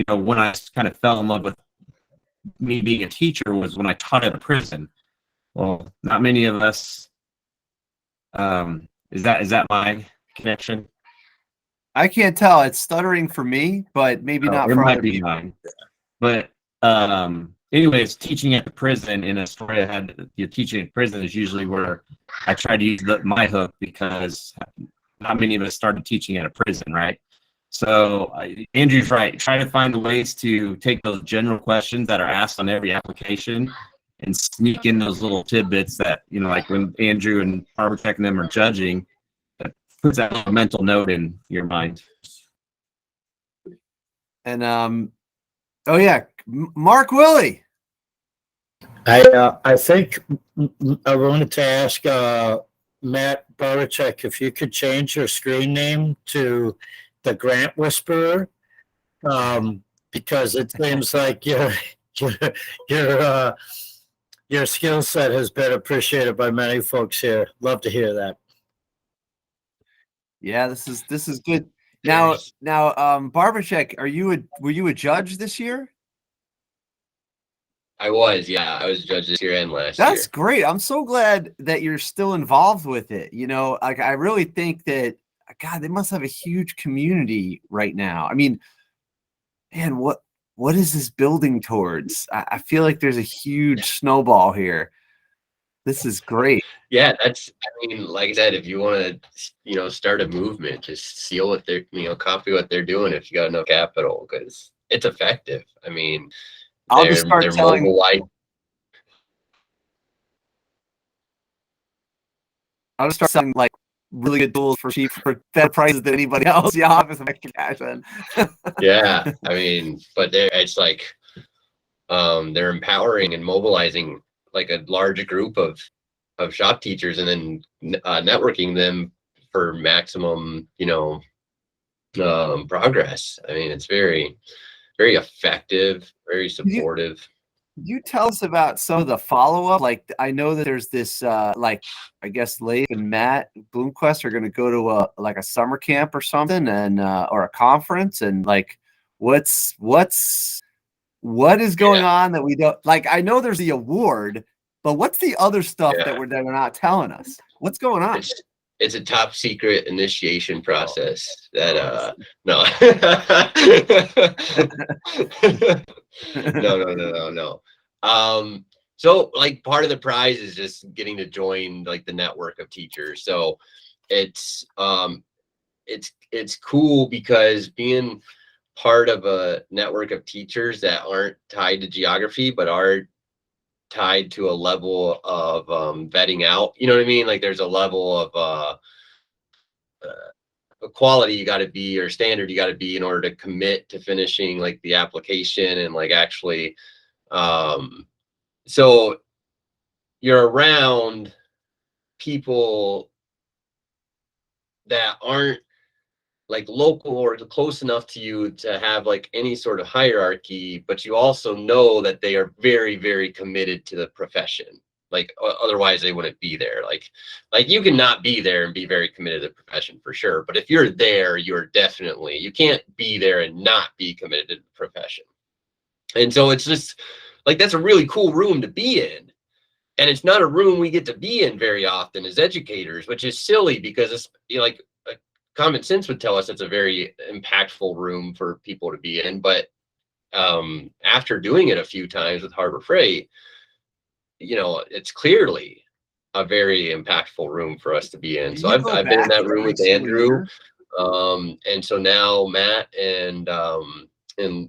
when I kind of fell in love with me being a teacher was when I taught at a prison. Well, not many of us. Is that my connection? I can't tell. It's stuttering for me, but maybe not It for might other be people. mine. But anyways, teaching at the prison in a story I had, teaching at prison is usually where I try to use my hook, because not many of us started teaching at a prison, right? So Andrew's right. Try to find ways to take those general questions that are asked on every application and sneak in those little tidbits that, like when Andrew and Barbercheck and them are judging, that puts that little mental note in your mind. And oh yeah, Mark Willie. I think I wanted to ask Matt Barbercheck if you could change your screen name to the Grant Whisperer, because it seems like your skill set has been appreciated by many folks here. Love to hear that. Yeah, this is good. Now, Barbercheck, were you a judge this year? I was a judge this year and last year. That's great. I'm so glad that you're still involved with it. Like I really think that, God, they must have a huge community right now. I mean, man, what is this building towards? I feel like there's a huge snowball here. This is great. Yeah, like I said, if you want to, start a movement, just seal what they're, copy what they're doing if you got enough capital, because it's effective. I mean, I'll just start telling. I'll just start selling like really good tools for cheap, for better prices than anybody else. Yeah, I'll have some extra cash then. Yeah, I mean, but it's like they're empowering and mobilizing like a large group of shop teachers, and then networking them for maximum, progress. I mean, it's very, very effective, very supportive. Could you tell us about some of the follow-up? Like, I know that there's this, like, I guess Leif and Matt Blomquist are going to go to a summer camp or something, and or a conference, and like, what is going on that we don't like? I know there's the award, but what's the other stuff that they're not telling us? What's going on? It's a top secret initiation process that no. No. So like part of the prize is just getting to join like the network of teachers. So it's cool because being part of a network of teachers that aren't tied to geography but are tied to a level of vetting out, you know what I mean? Like there's a level of quality you got to be, or standard you got to be in order to commit to finishing like the application and like actually so you're around people that aren't like local or close enough to you to have like any sort of hierarchy, but you also know that they are very, very committed to the profession. Like otherwise they wouldn't be there. Like you can not be there and be very committed to the profession for sure. But if you're there, you can't be there and not be committed to the profession. And so it's just like, that's a really cool room to be in. And it's not a room we get to be in very often as educators, which is silly because it's like common sense would tell us it's a very impactful room for people to be in. But after doing it a few times with Harber Freight, it's clearly a very impactful room for us to be in. So I've been in that room with Andrew. And so now Matt and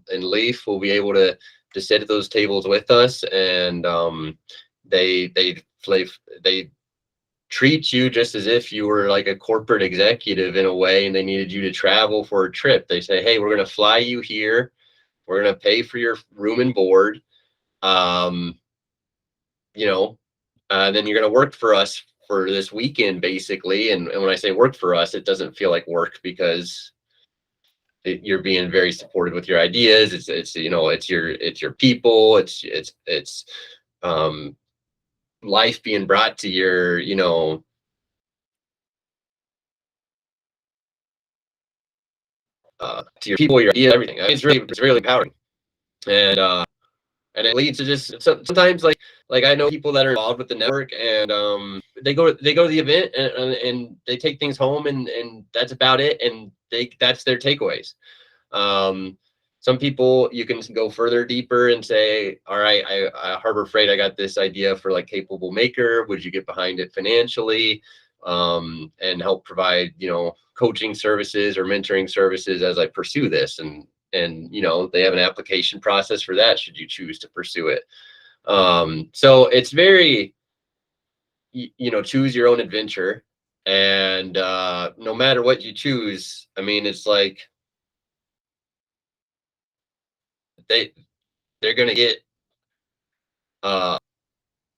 Leif will be able to sit at those tables with us, and they treat you just as if you were like a corporate executive in a way, and they needed you to travel for a trip. They say, hey, we're going to fly you here. We're going to pay for your room and board. Then you're going to work for us for this weekend, basically. And when I say work for us, it doesn't feel like work because you're being very supported with your ideas. It's your people. It's life being brought to your, to your people, your idea, everything. I mean, it's really empowering, and it leads to just sometimes like I know people that are involved with the network, and they go to the event and they take things home, and that's about it, and that's their takeaways. Some people, you can go further deeper and say, all right, I Harber Freight, I got this idea for like capable maker. Would you get behind it financially, and help provide, coaching services or mentoring services as I pursue this? And they have an application process for that, should you choose to pursue it. So it's very, choose your own adventure. And no matter what you choose, I mean, it's like they're going to get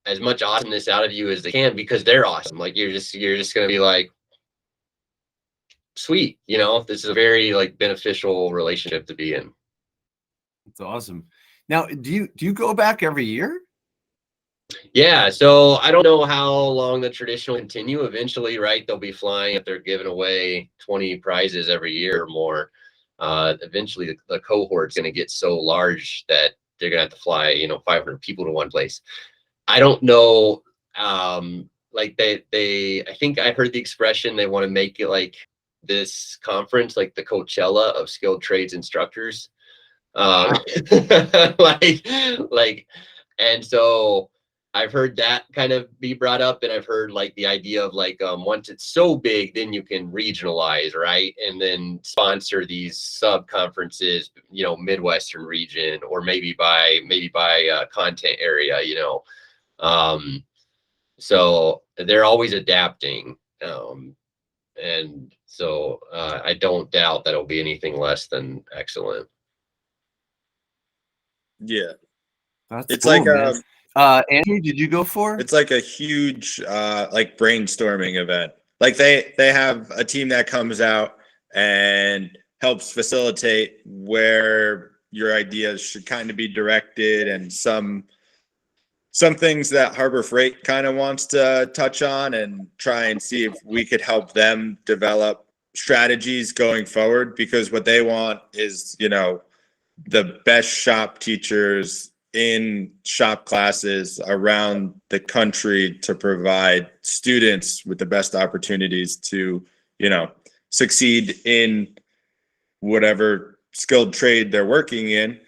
as much awesomeness out of you as they can, because they're awesome. Like you're just going to be like, sweet, this is a very like beneficial relationship to be in. That's awesome. Now, do you go back every year? Yeah, so I don't know how long the tradition will continue. Eventually, right, they'll be flying if they're giving away 20 prizes every year or more. Eventually the cohort's going to get so large that they're going to have to fly 500 people to one place. I don't know, like they I think I heard the expression, they want to make it like this conference, like the Coachella of skilled trades instructors. Like, and so I've heard that kind of be brought up, and I've heard like the idea of like, once it's so big, then you can regionalize, right? And then sponsor these sub conferences, Midwestern region, or maybe by content area, so they're always adapting. And so I don't doubt that it'll be anything less than excellent. Yeah. That's It's cool, like man. Andrew, did you go for? It's like a huge like brainstorming event. Like they have a team that comes out and helps facilitate where your ideas should kind of be directed, and some things that Harber Freight kind of wants to touch on, and try and see if we could help them develop strategies going forward, because what they want is, the best shop teachers in shop classes around the country to provide students with the best opportunities to, succeed in whatever skilled trade they're working in.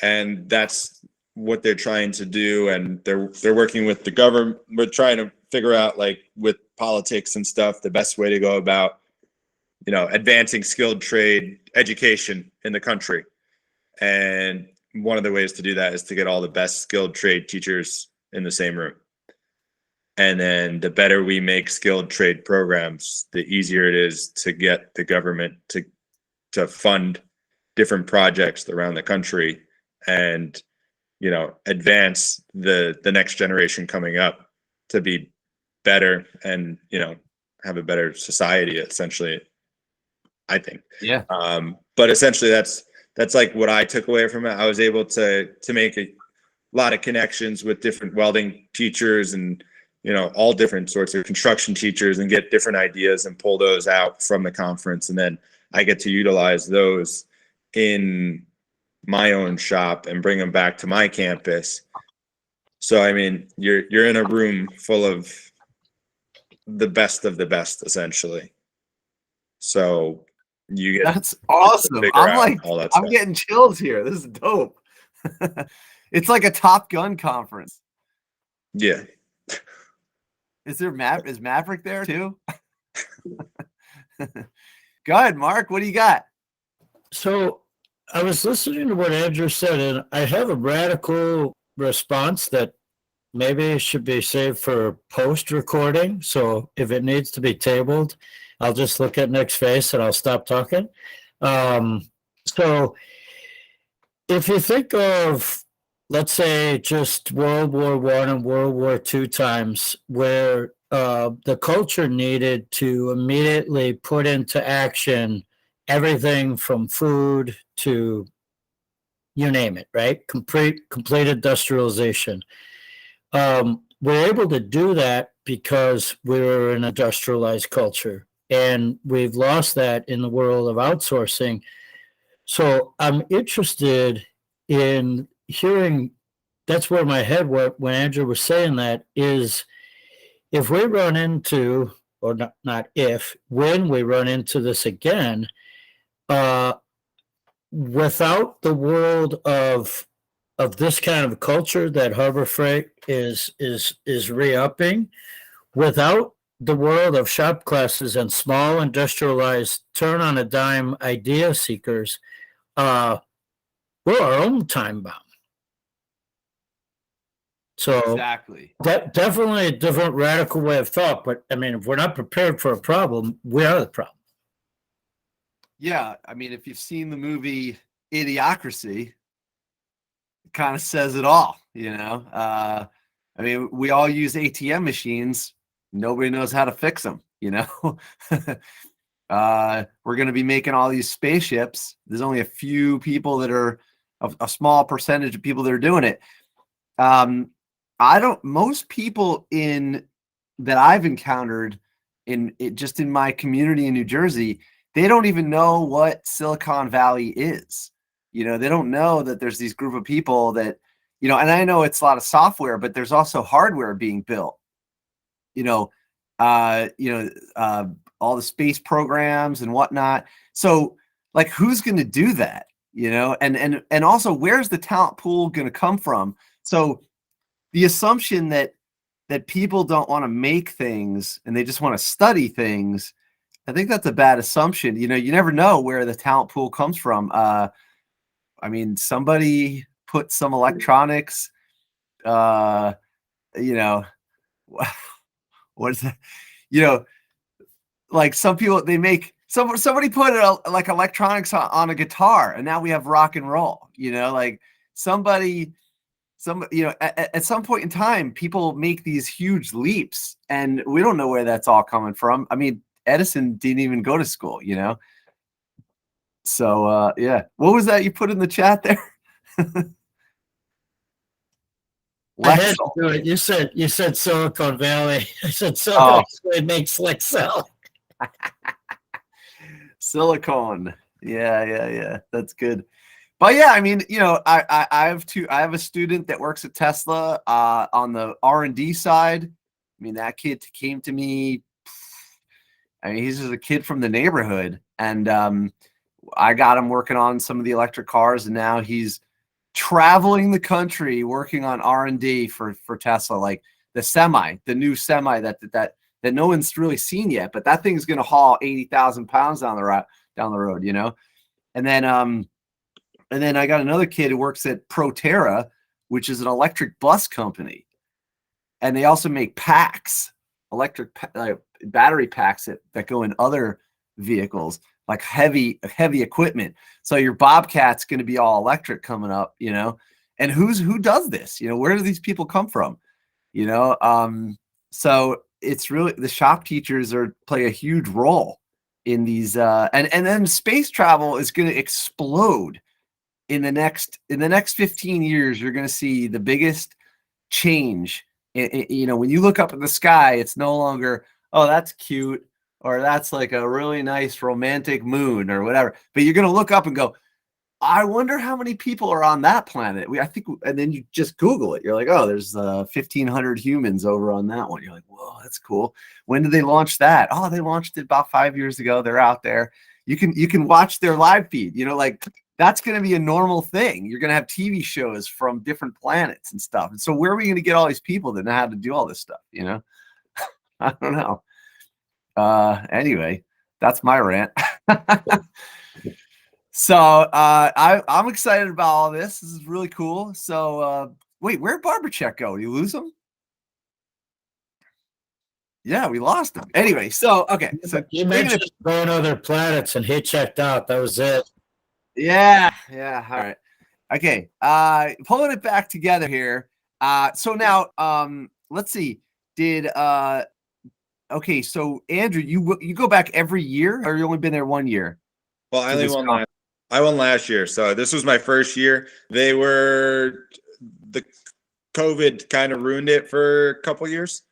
And that's what they're trying to do. And they're working with the government. We're trying to figure out, like, with politics and stuff, the best way to go about, advancing skilled trade education in the country. And one of the ways to do that is to get all the best skilled trade teachers in the same room. And then the better we make skilled trade programs, the easier it is to get the government to fund different projects around the country, and, advance the next generation coming up to be better, and, have a better society, essentially, I think. Yeah. But essentially that's like what I took away from it. I was able to make a lot of connections with different welding teachers and, all different sorts of construction teachers, and get different ideas and pull those out from the conference. And then I get to utilize those in my own shop and bring them back to my campus. So, I mean, you're in a room full of the best, essentially. So you get That's awesome. I'm getting chills here. This is dope. It's like a Top Gun conference. Yeah. Is Maverick there too? Go ahead, Mark. What do you got? So I was listening to what Andrew said, and I have a radical response that maybe should be saved for post recording. So if it needs to be tabled, I'll just look at Nick's face and I'll stop talking. So if you think of, let's say, just World War I and World War II times, where the culture needed to immediately put into action everything from food to you name it, right? Complete industrialization. We're able to do that because we're an industrialized culture. And we've lost that in the world of outsourcing So I'm interested in hearing. That's where my head went when Andrew was saying that, is if we run into, or not if, when we run into this again, without the world of this kind of culture that Harber Freight is re-upping, without the world of shop classes and small industrialized turn on a dime idea seekers, we're our own time bomb. So Exactly. that definitely a different radical way of thought. But I mean, if we're not prepared for a problem, we are the problem. Yeah, I mean, if you've seen the movie Idiocracy, it kind of says it all, you know. I mean, we all use ATM machines. Nobody knows how to fix them, you know. We're going to be making all these spaceships. There's only a few people that are a small percentage of people that are doing it. Most people that I've encountered just in my community in New Jersey, they don't even know what Silicon Valley is. You know, they don't know that there's these group of people that, you know, and I know it's a lot of software, but there's also hardware being built, all the space programs and whatnot. So like, who's going to do that? You know, and also, where's the talent pool going to come from? So the assumption that people don't want to make things and they just want to study things, I think that's a bad assumption. You know, you never know where the talent pool comes from. I mean, somebody put some electronics, what is that? You know, like some people, they make somebody put like electronics on a guitar, and now we have rock and roll, you know, like at some point in time, people make these huge leaps, and we don't know where that's all coming from. I mean, Edison didn't even go to school, you know? So, yeah. What was that you put in the chat there? I had to do it. You said Silicon Valley. I said Silicon Valley makes Lexel. Silicon. Yeah. That's good. But yeah, I mean, you know, I have a student that works at Tesla on the R&D side. I mean, that kid came to me. I mean, he's just a kid from the neighborhood, and I got him working on some of the electric cars, and now he's traveling the country working on R&D for Tesla, like the new semi that no one's really seen yet, but that thing's going to haul 80,000 pounds down the road, you know? And then I got another kid who works at Proterra, which is an electric bus company. And they also make packs, battery packs that go in other vehicles, like heavy equipment. So your Bobcat's going to be all electric coming up, you know. And who does this? You know, where do these people come from? You know, so it's really the shop teachers play a huge role in these. And then space travel is going to explode in the next 15 years. You're going to see the biggest change. You know, when you look up at the sky, it's no longer, oh, that's cute, or that's like a really nice romantic moon or whatever. But you're going to look up and go, I wonder how many people are on that planet. And then you just Google it. You're like, oh, there's 1,500 humans over on that one. You're like, whoa, that's cool. When did they launch that? Oh, they launched it about 5 years ago. They're out there. You can watch their live feed. You know, like that's going to be a normal thing. You're going to have TV shows from different planets and stuff. And so where are we going to get all these people that know how to do all this stuff? You know, I don't know. Anyway, that's my rant. So I'm excited about all this. This is really cool. So wait, where'd Barbercheck go? Did you lose him? Yeah, we lost him. Anyway, so okay. So you mentioned going other planets, and he checked out. That was it. Yeah. All right. Okay. Pulling it back together here. So now let's see. Okay, so Andrew, you go back every year, or you only been there 1 year? Well, I won last year, so this was my first year. The COVID kind of ruined it for a couple years.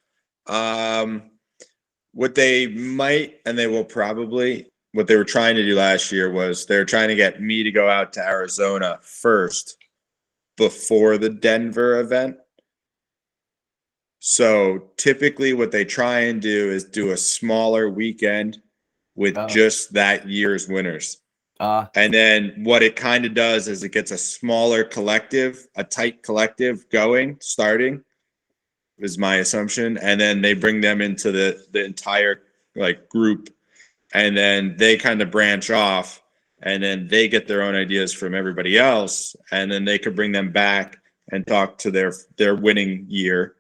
What they might, and they will probably what they were trying to do last year was they're trying to get me to go out to Arizona first before the Denver event. So typically what they try and do is do a smaller weekend with just that year's winners. And then what it kind of does is it gets a smaller collective, a tight collective going, starting, is my assumption. And then they bring them into the entire like group, and then they kind of branch off, and then they get their own ideas from everybody else, and then they could bring them back and talk to their winning year.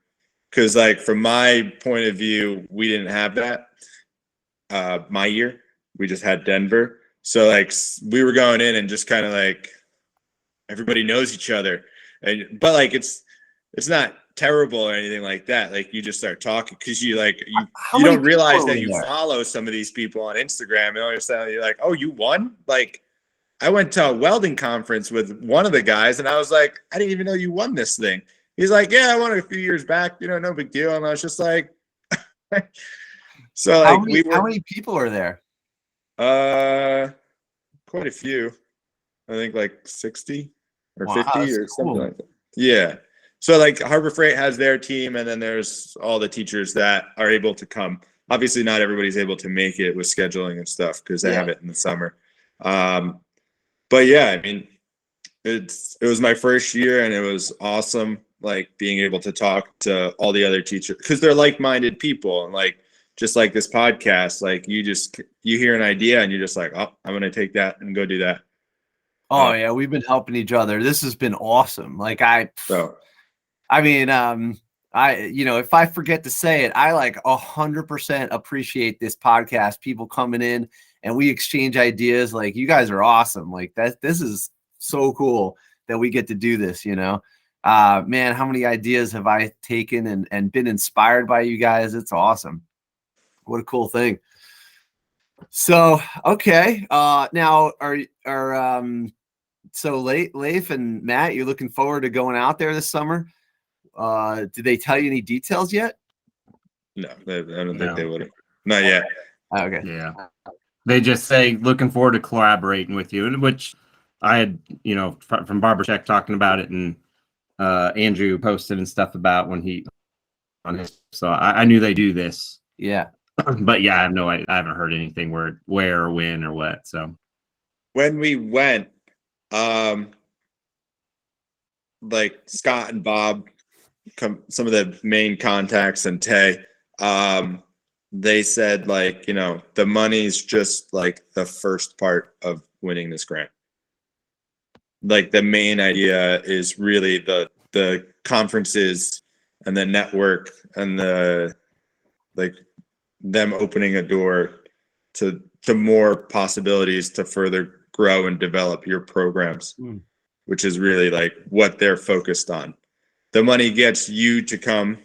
Because like from my point of view, we didn't have that my year. We just had Denver. So like we were going in and just kind of like everybody knows each other, but like it's not terrible or anything like that. Like you just start talking because you don't realize that you follow some of these people on Instagram and understand you're like, oh, you won. Like I went to a welding conference with one of the guys and I was like, I didn't even know you won this thing. He's like, yeah, I won it a few years back, no big deal. And I was just like, so like how many people are there? Quite a few. I think like 60 or 50 or something like that. Yeah. So like Harber Freight has their team, and then there's all the teachers that are able to come. Obviously not everybody's able to make it with scheduling and stuff because they have it in the summer. But yeah, I mean, it was my first year and it was awesome. Like being able to talk to all the other teachers because they're like-minded people, and like just like this podcast, like you hear an idea and you're just like, oh, I'm gonna take that and go do that. Oh yeah, we've been helping each other. This has been awesome. Like I mean, if I forget to say it, I like 100% appreciate this podcast, people coming in and we exchange ideas. Like you guys are awesome. Like this is so cool that we get to do this, man, how many ideas have I taken and been inspired by you guys? It's awesome. What a cool thing. So, okay. Now so Leif and Matt, you're looking forward to going out there this summer. Did they tell you any details yet? No, I don't think they would have. Not yet. Okay. Yeah. They just say looking forward to collaborating with you, and which I had, from Barbercheck talking about it, and Andrew posted and stuff about when he on his. So I knew they do this. Yeah. But yeah, I haven't heard anything where or when or what. So when we went, like Scott and Bob, some of the main contacts, and Tae, they said like, the money's just like the first part of winning this grant. Like the main idea is really the conferences and the network and the like them opening a door to more possibilities to further grow and develop your programs, which is really like what they're focused on. The money gets you to come,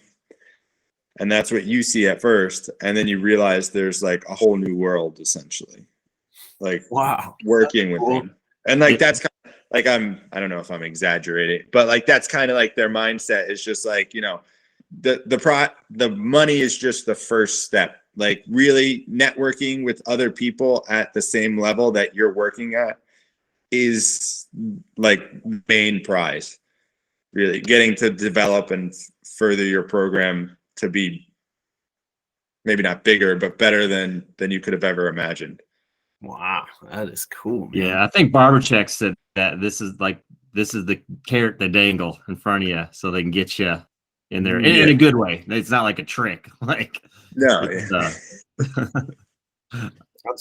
and that's what you see at first, and then you realize there's like a whole new world essentially, like working with them. And like that's kind of like I don't know if I'm exaggerating, but like that's kind of like their mindset is just like, the money is just the first step. Like really networking with other people at the same level that you're working at is like main prize. Really getting to develop and further your program to be maybe not bigger, but better than you could have ever imagined. Wow, that is cool, man. Yeah, I think Barbercheck said that this is the carrot they dangle in front of you so they can get you in there in a good way. It's not like a trick. Like no, that's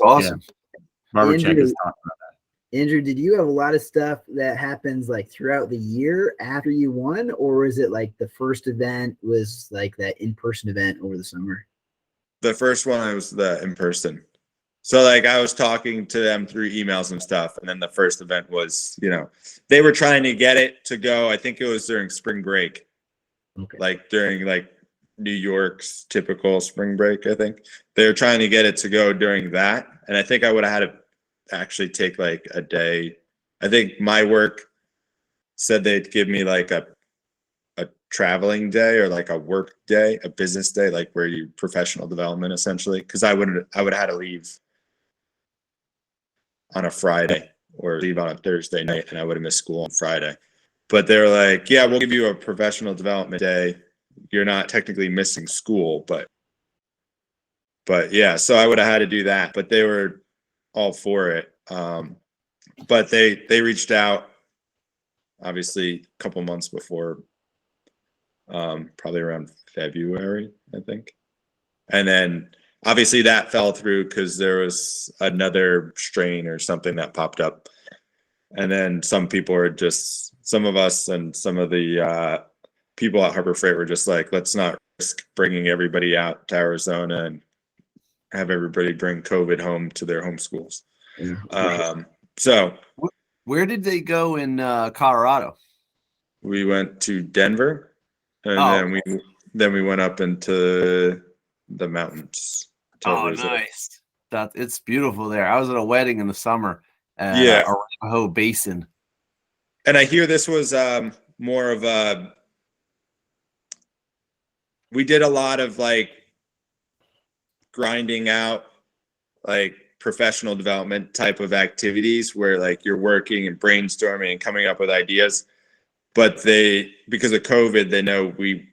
awesome. Yeah. Barbercheck is talking about that. Andrew, did you have a lot of stuff that happens like throughout the year after you won, or is it like the first event was like that in-person event over the summer? The first one was the in-person. So like I was talking to them through emails and stuff, and then the first event was, they were trying to get it to go. I think it was during spring break, like during like New York's typical spring break. I think they were trying to get it to go during that, and I think I would have had to actually take like a day. I think my work said they'd give me like a traveling day or like a work day, a business day, like where you professional development essentially, because I would have had to leave on a Friday or leave on a Thursday night, and I would have missed school on Friday. But they're like, yeah, we'll give you a professional development day. You're not technically missing school, but yeah, so I would have had to do that, but they were all for it. But they reached out, obviously, a couple months before, probably around February, I think. And then obviously that fell through because there was another strain or something that popped up. And then some of us and some of the people at Harber Freight were just like, let's not risk bringing everybody out to Arizona and have everybody bring COVID home to their home schools. So where did they go in Colorado? we went to Denver, and then we went up into the mountains. Oh, nice. It's beautiful there. I was at a wedding in the summer at Arapahoe Basin. And I hear this was more of a, we did a lot of like grinding out like professional development type of activities where like you're working and brainstorming and coming up with ideas. But because of COVID, they know the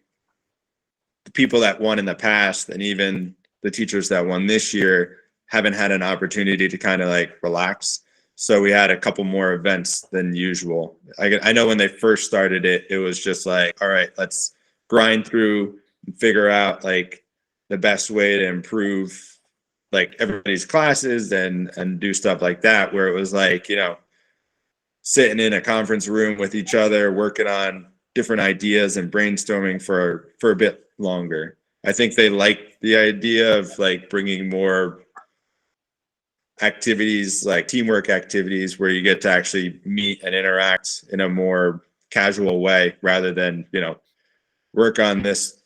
people that won in the past and even the teachers that won this year haven't had an opportunity to kind of like relax. So we had a couple more events than usual. I know when they first started it, it was just like, all right, let's grind through and figure out like the best way to improve like everybody's classes and do stuff like that, where it was like, sitting in a conference room with each other, working on different ideas and brainstorming for a bit longer. I think they like the idea of like bringing more activities, like teamwork activities, where you get to actually meet and interact in a more casual way rather than, work on this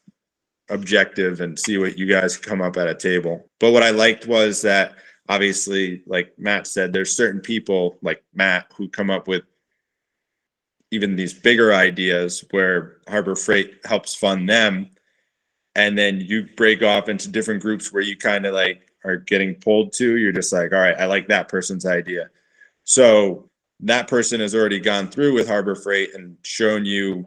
objective and see what you guys come up at a table. But what I liked was that obviously, like Matt said, there's certain people like Matt who come up with even these bigger ideas where Harber Freight helps fund them. And then you break off into different groups where you kind of like are getting pulled to. You're just like, all right, I like that person's idea. So that person has already gone through with Harber Freight and shown you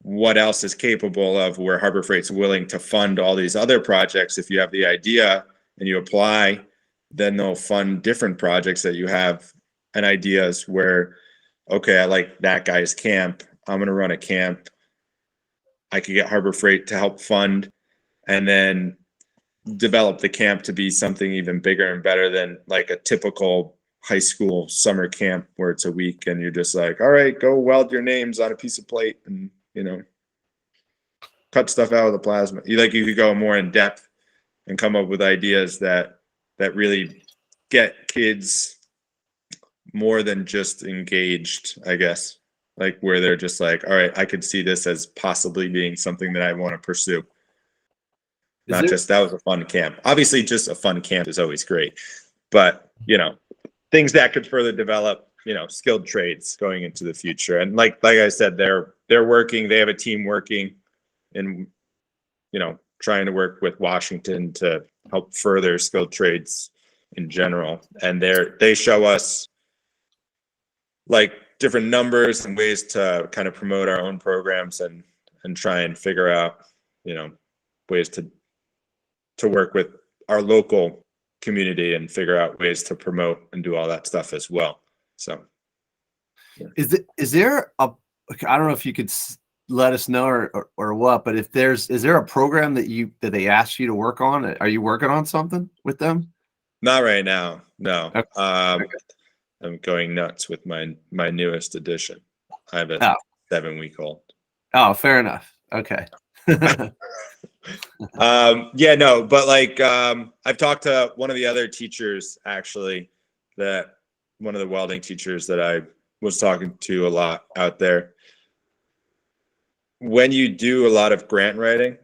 what else is capable of, where Harber Freight's willing to fund all these other projects. If you have the idea and you apply, then they'll fund different projects that you have and ideas where, okay, I like that guy's camp. I'm going to run a camp. I could get Harber Freight to help fund and then develop the camp to be something even bigger and better than like a typical high school summer camp where it's a week and you're just like, all right, go weld your names on a piece of plate and, cut stuff out of the plasma. You could go more in depth and come up with ideas that really get kids more than just engaged, I guess, like where they're just like, all right, I could see this as possibly being something that I want to pursue. Not just that was a fun camp. Obviously, just a fun camp is always great, but things that could further develop, skilled trades going into the future. And like I said, they're working. They have a team working, and trying to work with Washington to help further skilled trades in general. And they show us like different numbers and ways to kind of promote our own programs and try and figure out, ways to work with our local community and figure out ways to promote and do all that stuff as well. So yeah. Is there I don't know if you could let us know or what, but is there a program that they asked you to work on? Are you working on something with them? Not right now. No. Okay. I'm going nuts with my newest edition. I have a 7-week-old. Oh, fair enough. Okay. But like I've talked to one of the other teachers, actually, one of the welding teachers that I was talking to a lot out there. When you do a lot of grant writing,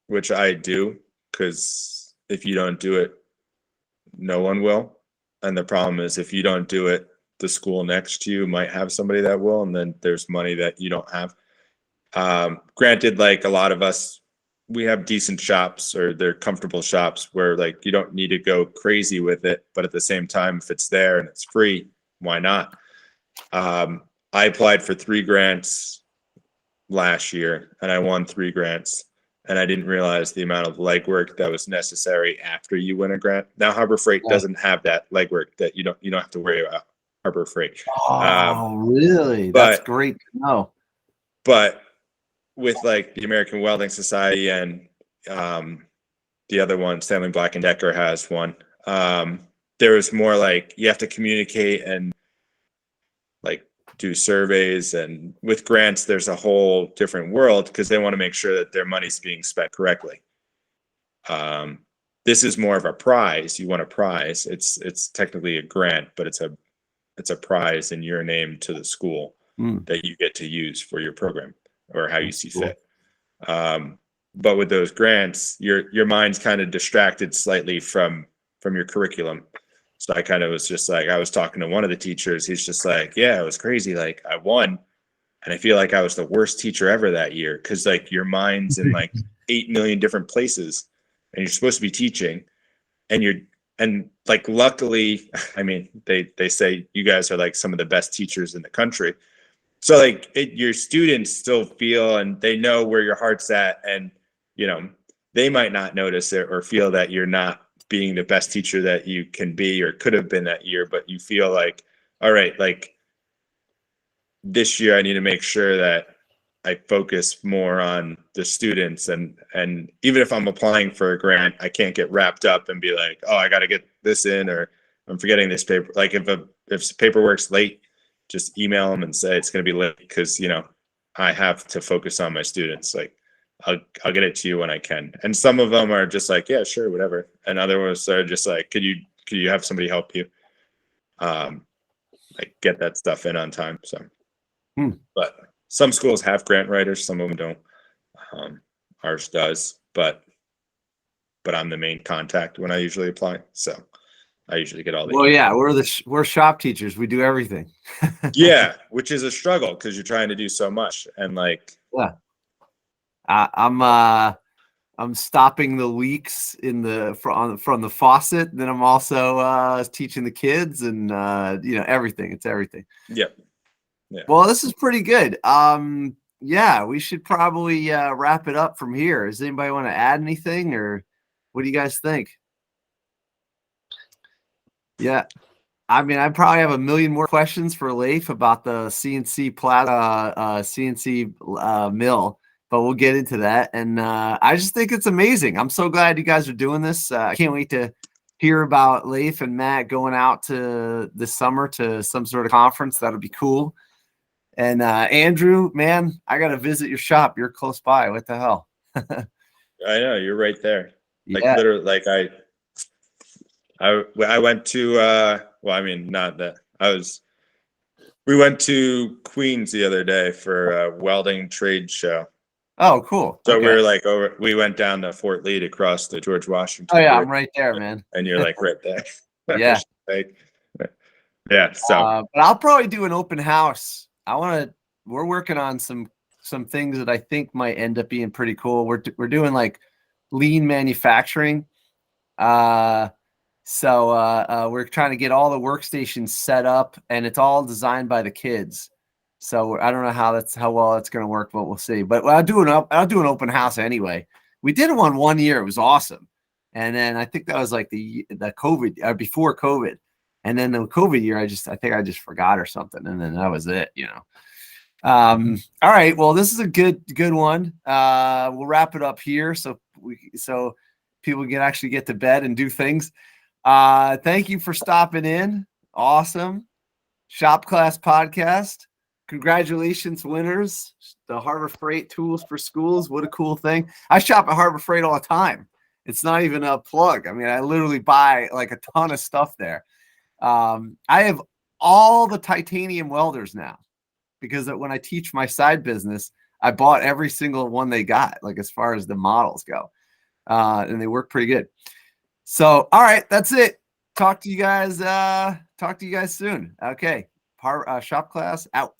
which I do, because if you don't do it, no one will. And the problem is if you don't do it, the school next to you might have somebody that will, and then there's money that you don't have. Granted, like a lot of us we have decent shops, or they're comfortable shops where like you don't need to go crazy with it, but at the same time, if it's there and it's free, why not? I applied for 3 grants last year and I won 3 grants, and I didn't realize the amount of legwork that was necessary after you win a grant. Now Harber Freight doesn't have that legwork, that you don't have to worry about Harber Freight. Oh, really? That's great to know. But with like the American Welding Society and the other one, Stanley Black and Decker has one. There was more like you have to communicate and like do surveys, and with grants, there's a whole different world because they want to make sure that their money's being spent correctly. This is more of a prize. You want a prize. It's technically a grant, but it's a prize in your name to the school that you get to use for your program or how you see fit. But with those grants, your mind's kind of distracted slightly from your curriculum. So I kind of was just like, I was talking to one of the teachers. He's just like, yeah, it was crazy. Like I won, and I feel like I was the worst teacher ever that year. Cause like your mind's in like 8 million different places, and you're supposed to be teaching, and like, luckily, I mean, they say you guys are like some of the best teachers in the country. So like your students still feel, and they know where your heart's at, and you know, they might not notice it or feel that you're not being the best teacher that you can be or could have been that year, but you feel like, all right, like this year I need to make sure that I focus more on the students, and even if I'm applying for a grant, I can't get wrapped up and be like, oh, I got to get this in, or I'm forgetting this paper. Like if paperwork's late, just email them and say it's going to be late, because you know I have to focus on my students. Like I'll get it to you when I can. And some of them are just like, yeah, sure, whatever. And other ones are just like, could you have somebody help you like get that stuff in on time? So but some schools have grant writers, some of them don't. Ours does, but I'm the main contact when I usually apply, so I usually get all the we're shop teachers, we do everything. Yeah, which is a struggle because you're trying to do so much, and like I'm stopping the leaks from the faucet. Then I'm also teaching the kids, and everything. It's everything. Yep. Yeah. Well, this is pretty good. Yeah, we should probably wrap it up from here. Does anybody want to add anything, or what do you guys think? Yeah. I mean, I probably have a million more questions for Leif about the CNC mill, but we'll get into that. And I just think it's amazing. I'm so glad you guys are doing this. I can't wait to hear about Leif and Matt going out to this summer to some sort of conference. That'll be cool. And Andrew, man, I got to visit your shop. You're close by. What the hell? I know, you're right there. Like literally, like I went to well, I mean, not that we went to Queens the other day for a welding trade show. Oh, cool. So we were like we went down to Fort Lee to cross the George Washington. Oh yeah, I'm right there, man. And you're like right there. Yeah. Yeah. So but I'll probably do an open house. We're working on some things that I think might end up being pretty cool. We're doing like lean manufacturing. So we're trying to get all the workstations set up, and it's all designed by the kids. So I don't know how well that's going to work, but we'll see. But I'll do an open house anyway. We did one year. It was awesome. And then I think that was like the COVID before COVID. And then the COVID year, I think I just forgot or something. And then that was it, All right. Well, this is a good one. We'll wrap it up here. So people can actually get to bed and do things. Thank you for stopping in. Awesome. Shop Class Podcast. Congratulations, winners. The Harber Freight tools for schools. What a cool thing. I shop at Harber Freight all the time. It's not even a plug. I mean, I literally buy like a ton of stuff there. I have all the titanium welders now because when I teach my side business, I bought every single one they got, like as far as the models go. And they work pretty good. So, all right, that's it. Talk to you guys soon. Okay. Shop Class out.